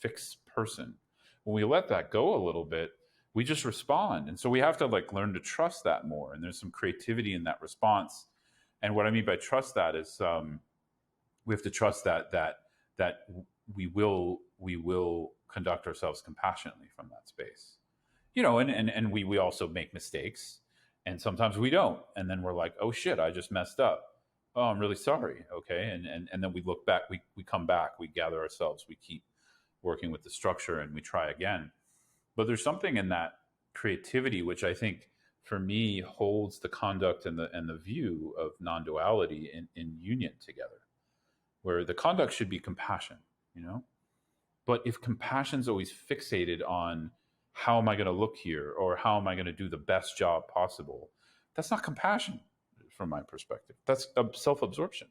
fixed person. When we let that go a little bit, we just respond. And so we have to like learn to trust that more. And there's some creativity in that response. And what I mean by trust that is we have to trust that we will conduct ourselves compassionately from that space. And we also make mistakes, and sometimes we don't. And then we're like, oh shit, I just messed up. Oh, I'm really sorry. Okay. And then we look back, we come back, we gather ourselves, we keep working with the structure, and we try again. But there's something in that creativity which I think for me holds the conduct and the view of non-duality in union together, where the conduct should be compassion, but if compassion's always fixated on how am I going to look here, or how am I going to do the best job possible, that's not compassion from my perspective. That's self-absorption.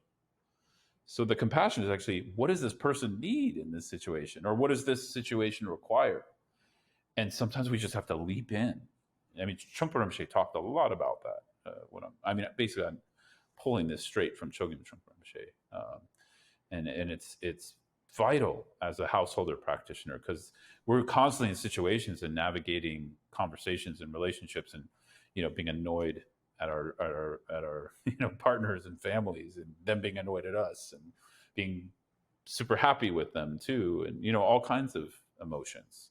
So the compassion is actually, what does this person need in this situation, or what does this situation require? And sometimes we just have to leap in. I mean, Trungpa Rinpoche talked a lot about that. Basically, I'm pulling this straight from Chogyam Trungpa Rinpoche, and it's vital as a householder practitioner, because we're constantly in situations and navigating conversations and relationships, and being annoyed at our partners and families, and them being annoyed at us, and being super happy with them too, and all kinds of emotions.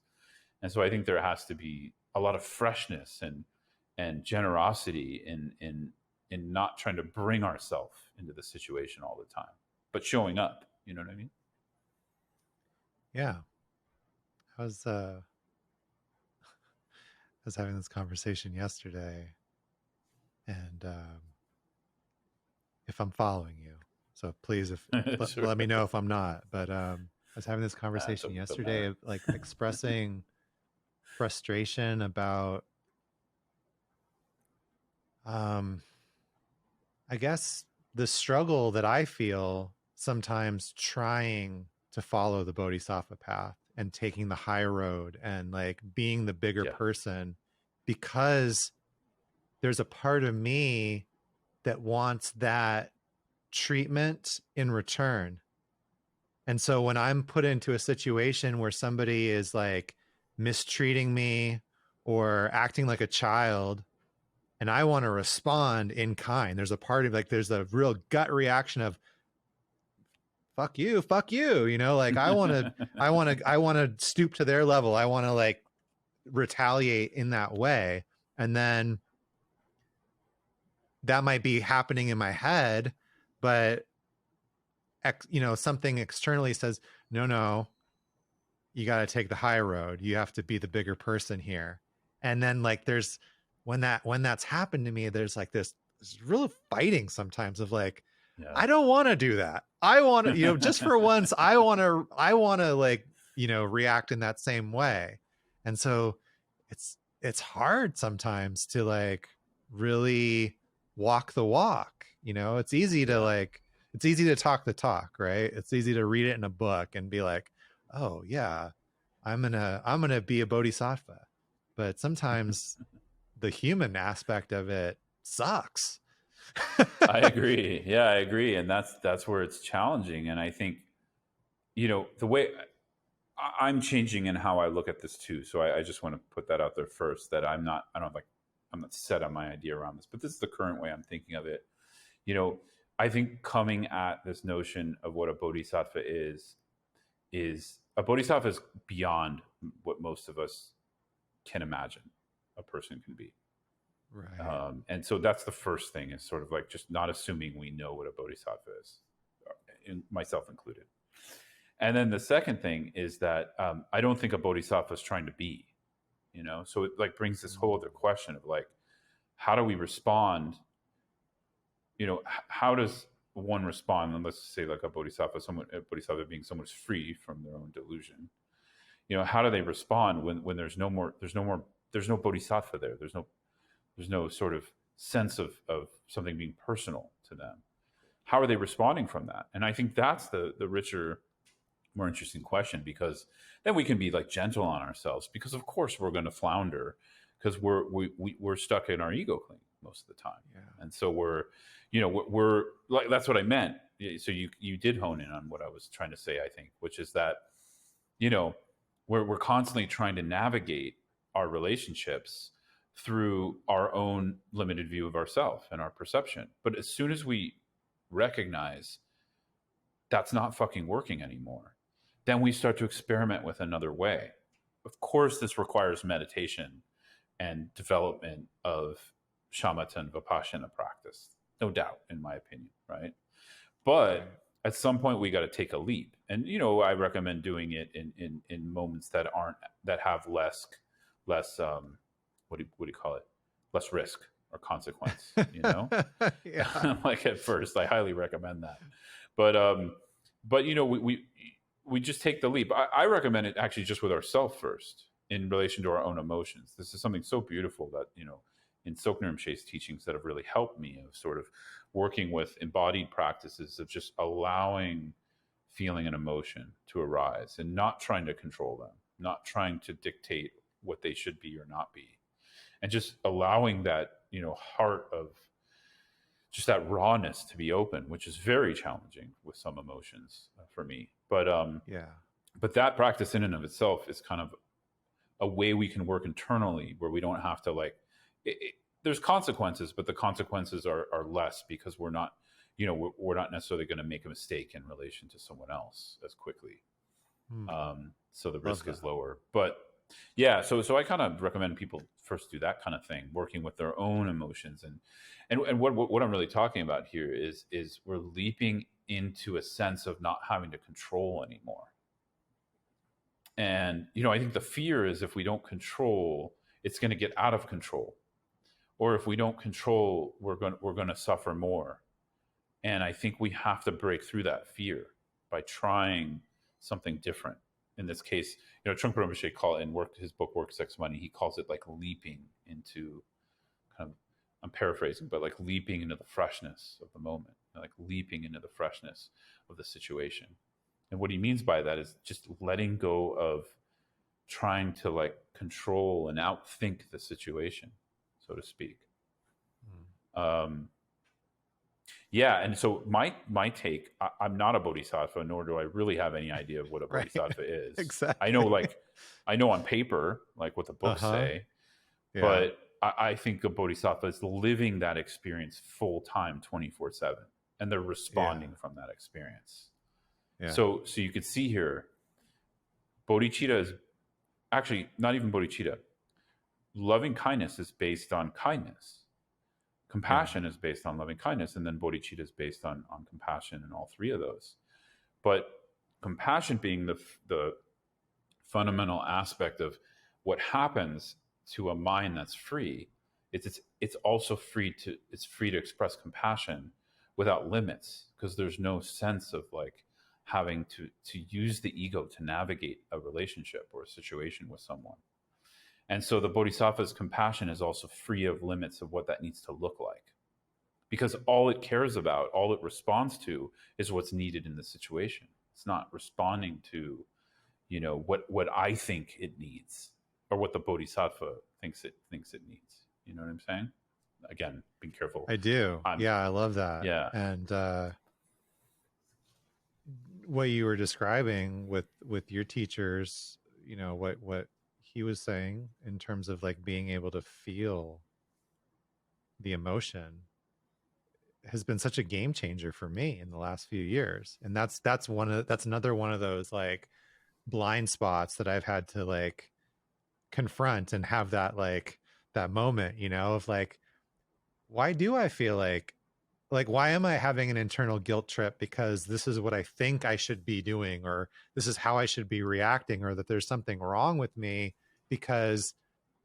And so I think there has to be a lot of freshness and generosity in not trying to bring ourselves into the situation all the time, but showing up. You know what I mean? Yeah. I was having this conversation yesterday, and if I'm following you, so please, if Sure. let me know if I'm not. But I was having this conversation yesterday of like expressing frustration about I guess the struggle that I feel sometimes trying to follow the bodhisattva path and taking the high road and like being the bigger person, because there's a part of me that wants that treatment in return. And so when I'm put into a situation where somebody is like mistreating me or acting like a child, and I want to respond in kind, there's a part of like, there's a real gut reaction of fuck you, like I want to stoop to their level. I want to like retaliate in that way. And then that might be happening in my head, but something externally says, no, you got to take the high road. You have to be the bigger person here. And then like there's when that's happened to me, there's like this real fighting sometimes of like, Yeah. I don't want to do that. I want to, just for once, I want to like, react in that same way. And so it's hard sometimes to like really walk the walk. It's easy to Yeah. like, it's easy to talk the talk, right? It's easy to read it in a book and be like, oh yeah, I'm gonna be a bodhisattva. But sometimes the human aspect of it sucks. I agree. Yeah, I agree. And that's where it's challenging. And I think, the way I'm changing in how I look at this too. So I just want to put that out there first, that I'm not set on my idea around this, but this is the current way I'm thinking of it. I think coming at this notion of what a bodhisattva is a bodhisattva is beyond what most of us can imagine a person can be. Right. And so that's the first thing, is sort of like just not assuming we know what a bodhisattva is, myself included. And then the second thing is that I don't think a bodhisattva is trying to be, so it like brings this whole other question of like, how do we respond? How does one respond? And let's say like a bodhisattva being someone who's free from their own delusion. How do they respond when there's no bodhisattva there? There's no sort of sense of something being personal to them. How are they responding from that? And I think that's the richer, more interesting question, because then we can be like gentle on ourselves, because of course we're going to flounder, because we're stuck in our ego clean most of the time. Yeah. And so we're like, that's what I meant. So you did hone in on what I was trying to say, I think, which is that, we're constantly trying to navigate our relationships through our own limited view of ourselves and our perception. But as soon as we recognize that's not fucking working anymore, then we start to experiment with another way. Of course, this requires meditation and development of shamatha and vipassana practice, no doubt, in my opinion, right? But at some point, we got to take a leap, and I recommend doing it in moments that have less what do you call it? Less risk or consequence, Yeah. Like at first, I highly recommend that. But we just take the leap. I recommend it actually just with ourselves first, in relation to our own emotions. This is something so beautiful that, in Sokhna Rinpoche's teachings that have really helped me, of sort of working with embodied practices of just allowing feeling and emotion to arise and not trying to control them, not trying to dictate what they should be or not be. And just allowing that, heart of just that rawness to be open, which is very challenging with some emotions for me. But but that practice in and of itself is kind of a way we can work internally, where we don't have to like. There's consequences, but the consequences are less, because we're not necessarily going to make a mistake in relation to someone else as quickly. So the risk is lower. But yeah, so I kind of recommend people first do that kind of thing, working with their own emotions, and what I'm really talking about here is we're leaping into a sense of not having to control anymore. And I think the fear is, if we don't control, it's going to get out of control, or if we don't control, we're going to suffer more. And I think we have to break through that fear by trying something different. In this case, Trungpa Rinpoche his book Work, Sex, Money, he calls it like leaping into kind of, I'm paraphrasing, but like leaping into the freshness of the moment, like leaping into the freshness of the situation. And what he means by that is just letting go of trying to like control and outthink the situation, so to speak. Yeah, and so my take, I'm not a bodhisattva, nor do I really have any idea of what a bodhisattva is. Exactly. I know on paper, like what the books say, but I think a bodhisattva is living that experience full time, 24/7, and they're responding from that experience. Yeah. So you could see here, bodhicitta is actually not even bodhicitta. Loving kindness is based on kindness. Compassion is based on loving kindness, and then bodhicitta is based on compassion, and all three of those. But compassion being the fundamental aspect of what happens to a mind that's free, it's also free to express compassion without limits, because there's no sense of like having to use the ego to navigate a relationship or a situation with someone. And so the bodhisattva's compassion is also free of limits of what that needs to look like, because all it cares about, all it responds to, is what's needed in the situation. It's not responding to, what I think it needs, or what the bodhisattva thinks it needs. You know what I'm saying? Again, being careful. I do. Yeah, I love that. Yeah. And what you were describing with your teachers, what he was saying in terms of like being able to feel the emotion has been such a game changer for me in the last few years. And that's another one of those like blind spots that I've had to like confront and have that moment, of like, why do I feel like why am I having an internal guilt trip because this is what I think I should be doing, or this is how I should be reacting, or that there's something wrong with me because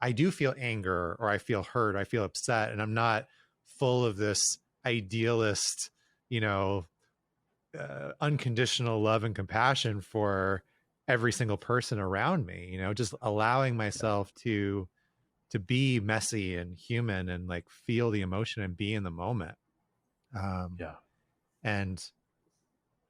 I do feel anger, or I feel hurt, I feel upset, and I'm not full of this idealist, unconditional love and compassion for every single person around me, just allowing myself to be messy and human and like feel the emotion and be in the moment. Yeah. And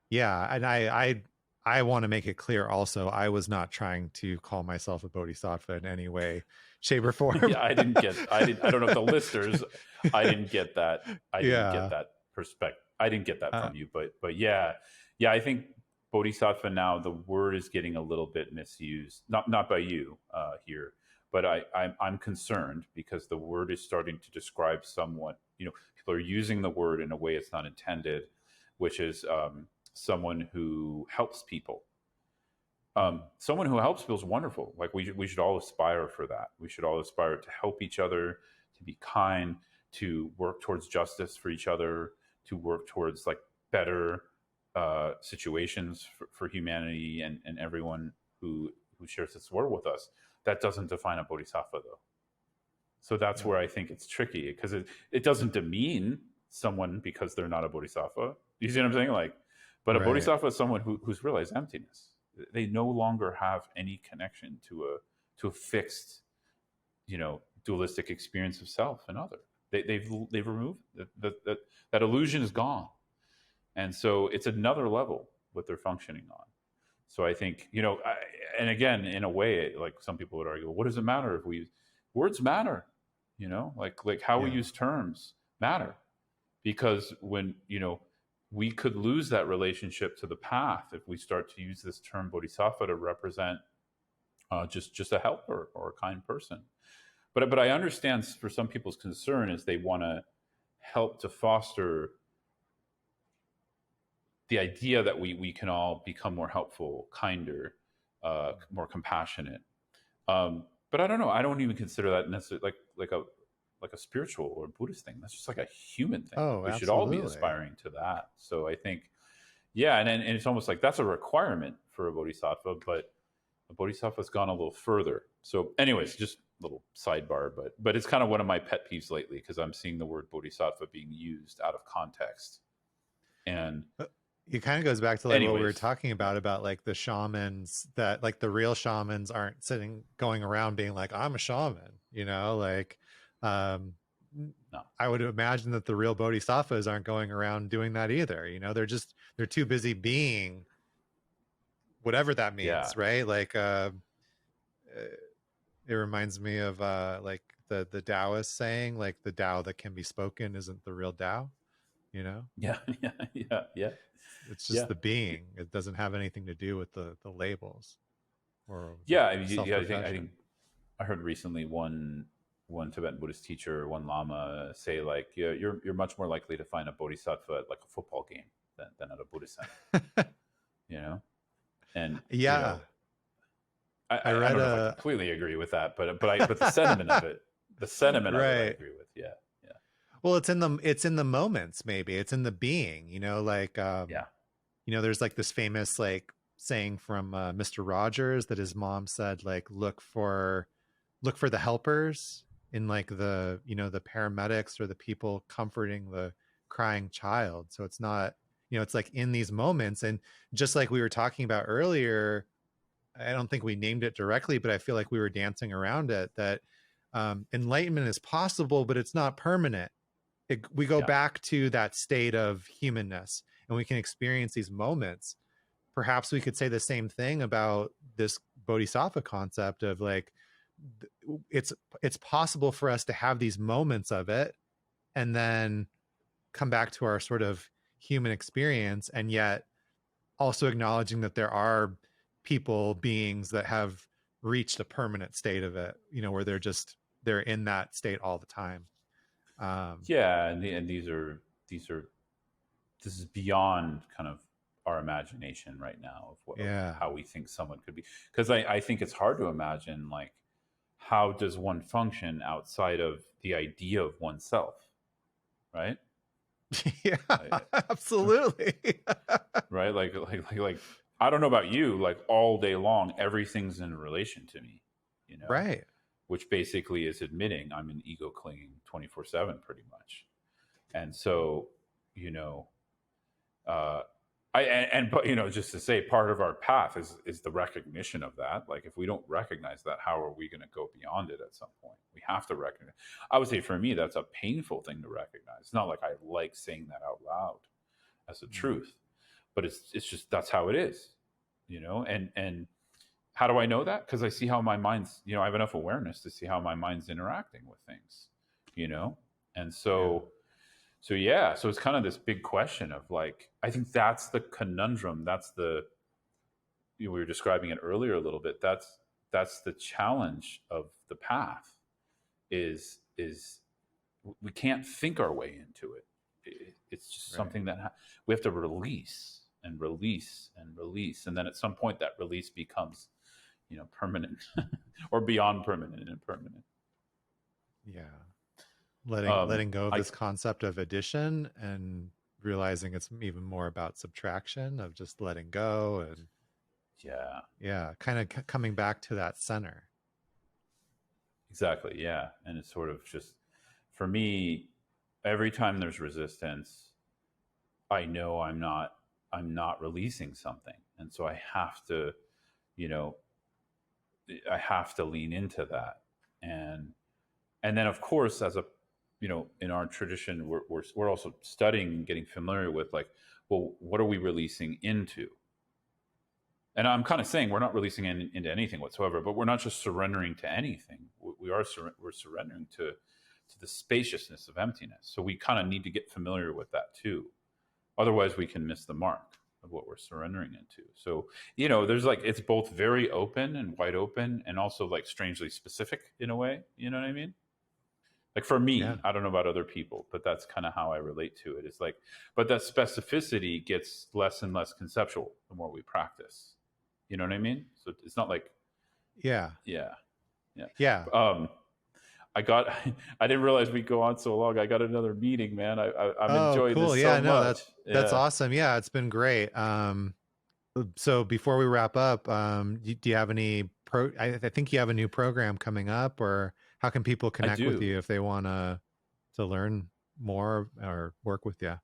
yeah, and I want to make it clear also, I was not trying to call myself a bodhisattva in any way, shape, or form. Yeah, I don't know if the listeners, I didn't get that. I didn't get that perspective. I didn't get that from you, but yeah, I think bodhisattva now, the word is getting a little bit misused. Not by you here, but I'm concerned because the word is starting to describe someone. People are using the word in a way it's not intended, which is someone who helps people. Someone who helps people is wonderful. Like we should all aspire for that. We should all aspire to help each other, to be kind, to work towards justice for each other, to work towards like better situations for humanity and everyone who shares this world with us. That doesn't define a bodhisattva, though. So that's where I think it's tricky, because it doesn't demean someone because they're not a bodhisattva. You see what I'm saying? Like, but a bodhisattva is someone who's realized emptiness. They no longer have any connection to a fixed, dualistic experience of self and other. They've removed that illusion is gone, and so it's another level what they're functioning on. So I think and again, in a way, like some people would argue, well, what does it matter if we words matter? Like how we use terms matter, because when we could lose that relationship to the path if we start to use this term bodhisattva to represent just a helper or a kind person. But I understand for some people's concern is they want to help to foster the idea that we can all become more helpful, kinder, more compassionate. But I don't know. I don't even consider that necessarily like a spiritual or Buddhist thing. That's just like a human thing. Oh, we should all be aspiring to that. So I think, and it's almost like that's a requirement for a bodhisattva, but a bodhisattva's gone a little further. So anyways, just a little sidebar, but it's kind of one of my pet peeves lately, because I'm seeing the word bodhisattva being used out of context. And it kind of goes back to like what we were talking about like the shamans, that like the real shamans aren't going around being like, I'm a shaman, like, no. I would imagine that the real bodhisattvas aren't going around doing that either. They're too busy being whatever that means. Right. Like, it reminds me of like the Taoist saying, like, the Tao that can be spoken isn't the real Tao, Yeah. It's just the being. It doesn't have anything to do with the labels. Or I think I heard recently one Tibetan Buddhist teacher, one Lama, say like, you're much more likely to find a bodhisattva at like a football game than at a Buddhist center. And I don't know if I completely agree with that, but the sentiment of it, of it, I agree with. Yeah. Well, it's in the moments. Maybe it's in the being. Like there's like this famous like saying from Mr. Rogers that his mom said, like, look for look for the helpers in like the, the paramedics or the people comforting the crying child. So it's not, it's like in these moments. And just like we were talking about earlier, I don't think we named it directly, but I feel like we were dancing around it, that enlightenment is possible, but it's not permanent. We go Yeah. back to that state of humanness, and we can experience these moments. Perhaps we could say the same thing about this bodhisattva concept of like, it's possible for us to have these moments of it and then come back to our sort of human experience, and yet also acknowledging that there are people, beings that have reached a permanent state of it, where they're in that state all the time. Yeah, and this is beyond kind of our imagination right now of Yeah. how we think someone could be, because I think it's hard to imagine, like, how does one function outside of the idea of oneself, right? Yeah, Like, absolutely. right, like I don't know about you, like all day long everything's in relation to me, Right. which basically is admitting I'm an ego clinging 24/7 pretty much. And so, you know uh but just to say, part of our path is the recognition of that. Like, if we don't recognize that, how are we going to go beyond it? At some point we have to recognize. I would say for me that's a painful thing to recognize. It's not like I like saying that out loud as a truth, but it's just that's how it is. And how do I know that? Because I see how my mind's, I have enough awareness to see how my mind's interacting with things, and so Yeah. so it's kind of this big question of, like, I think that's the conundrum. That's the, we were describing it earlier a little bit. That's the challenge of the path, is we can't think our way into it. It's just Right. something that we have to release and release and release, and then at some point that release becomes, permanent, or beyond permanent and impermanent. Yeah. Letting go of I this concept of addition and realizing it's even more about subtraction, of just letting go, and Yeah, kind of coming back to that center. exactly. Yeah, and it's sort of just, for me, every time there's resistance, I know I'm not releasing something, and so you know, I have to lean into that, and then, of course, as a, in our tradition, we're also studying and getting familiar with, like, well, what are we releasing into? And I'm kind of saying we're not releasing into anything whatsoever, but we're not just surrendering to anything. We're surrendering to the spaciousness of emptiness. So we kind of need to get familiar with that too. Otherwise, we can miss the mark of what we're surrendering into. So, there's, like, it's both very open and wide open, and also, like, strangely specific in a way. You know what I mean? Like, for Yeah. me, I don't know about other people, but that's kind of how I relate to it. It's like, but that specificity gets less and less conceptual the more we practice. You know what I mean? So it's not like, Yeah. yeah, yeah. Yeah. I got, I didn't realize we'd go on so long. I got another meeting, man. I'm Oh, enjoying cool. this so Yeah, no, much. that's Yeah, awesome. Yeah, it's been great. So before we wrap up, do you have any I think you have a new program coming up, or how can people I connect with do. you if they want to learn more or work with you?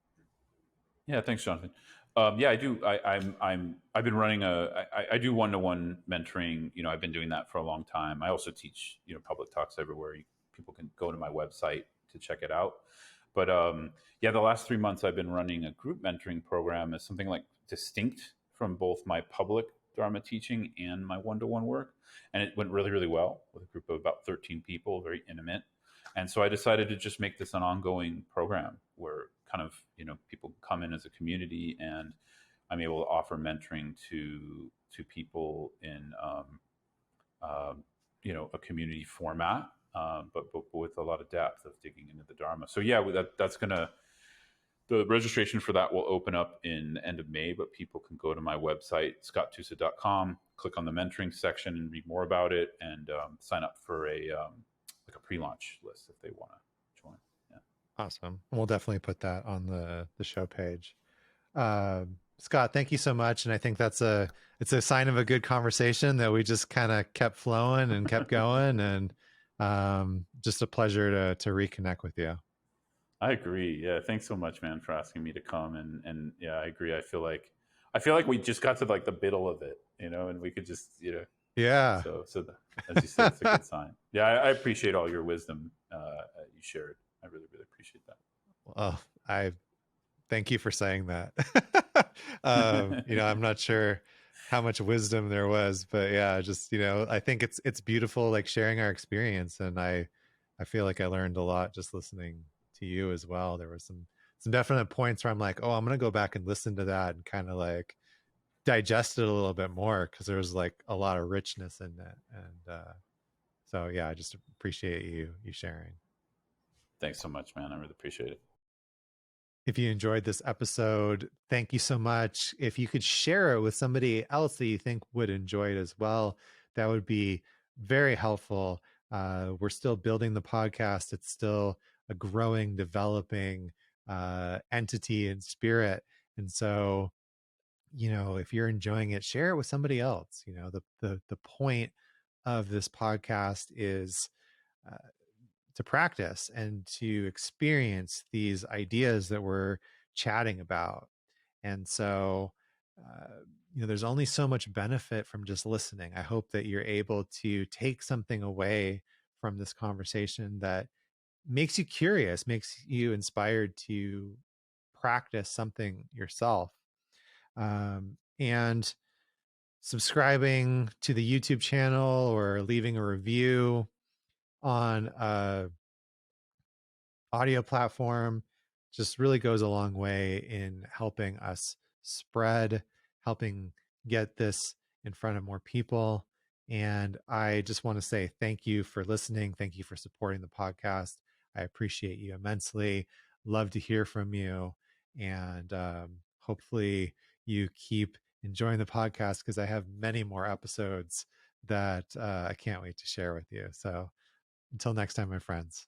Yeah, thanks, Jonathan. Yeah, I do. I've been running I do one-to-one mentoring. I've been doing that for a long time. I also teach, public talks everywhere. People can go to my website to check it out. But yeah, the last 3 months I've been running a group mentoring program as something like distinct from both my public Dharma teaching and my one-to-one work. And it went really, really well with a group of about 13 people, very intimate. And so I decided to just make this an ongoing program where, kind of, people come in as a community, and I'm able to offer mentoring to people in a community format, but with a lot of depth of digging into the Dharma. So yeah, that's gonna, the registration for that will open up in the end of May, but people can go to my website, scotttusa.com, click on the mentoring section and read more about it, and sign up for like a pre-launch list if they want to join. Yeah. Awesome. We'll definitely put that on the show page. Scott, thank you so much. And I think it's a sign of a good conversation that we just kind of kept flowing and kept going. And Just a pleasure to reconnect with you. I agree. Yeah, thanks so much, man, for asking me to come. And yeah, I agree. I feel like we just got to like the middle of it, and we could just, Yeah. so as you said, it's a good sign. Yeah, I appreciate all your wisdom you shared. I really, really appreciate Well, I thank you for saying that. I'm not sure how much wisdom there was, but yeah, just, I think it's beautiful, like sharing our experience. And I feel like I learned a lot just listening to you as well. There were some definite points where I'm like, oh, I'm going to go back and listen to that and kind of like digest it a little bit more, because there was like a lot of richness in it. And so yeah, I just appreciate you sharing. Thanks so much, man. I really appreciate it. If you enjoyed this episode, thank you so much. If you could share it with somebody else that you think would enjoy it as well, that would be very helpful. We're still building the podcast. It's still a growing, developing entity and spirit. And so, if you're enjoying it, share it with somebody else. The point of this podcast is uh, to practice and to experience these ideas that we're chatting about. And so, there's only so much benefit from just listening. I hope that you're able to take something away from this conversation that makes you curious, makes you inspired to practice something yourself. And subscribing to the YouTube channel or leaving a review on audio platform just really goes a long way in helping us spread, helping get this in front of more people. And I just want to say thank you for listening. Thank you for supporting the podcast. I appreciate you immensely. Love to hear from you. And hopefully you keep enjoying the podcast, because I have many more episodes that I can't wait to share with you. So until next time, my friends.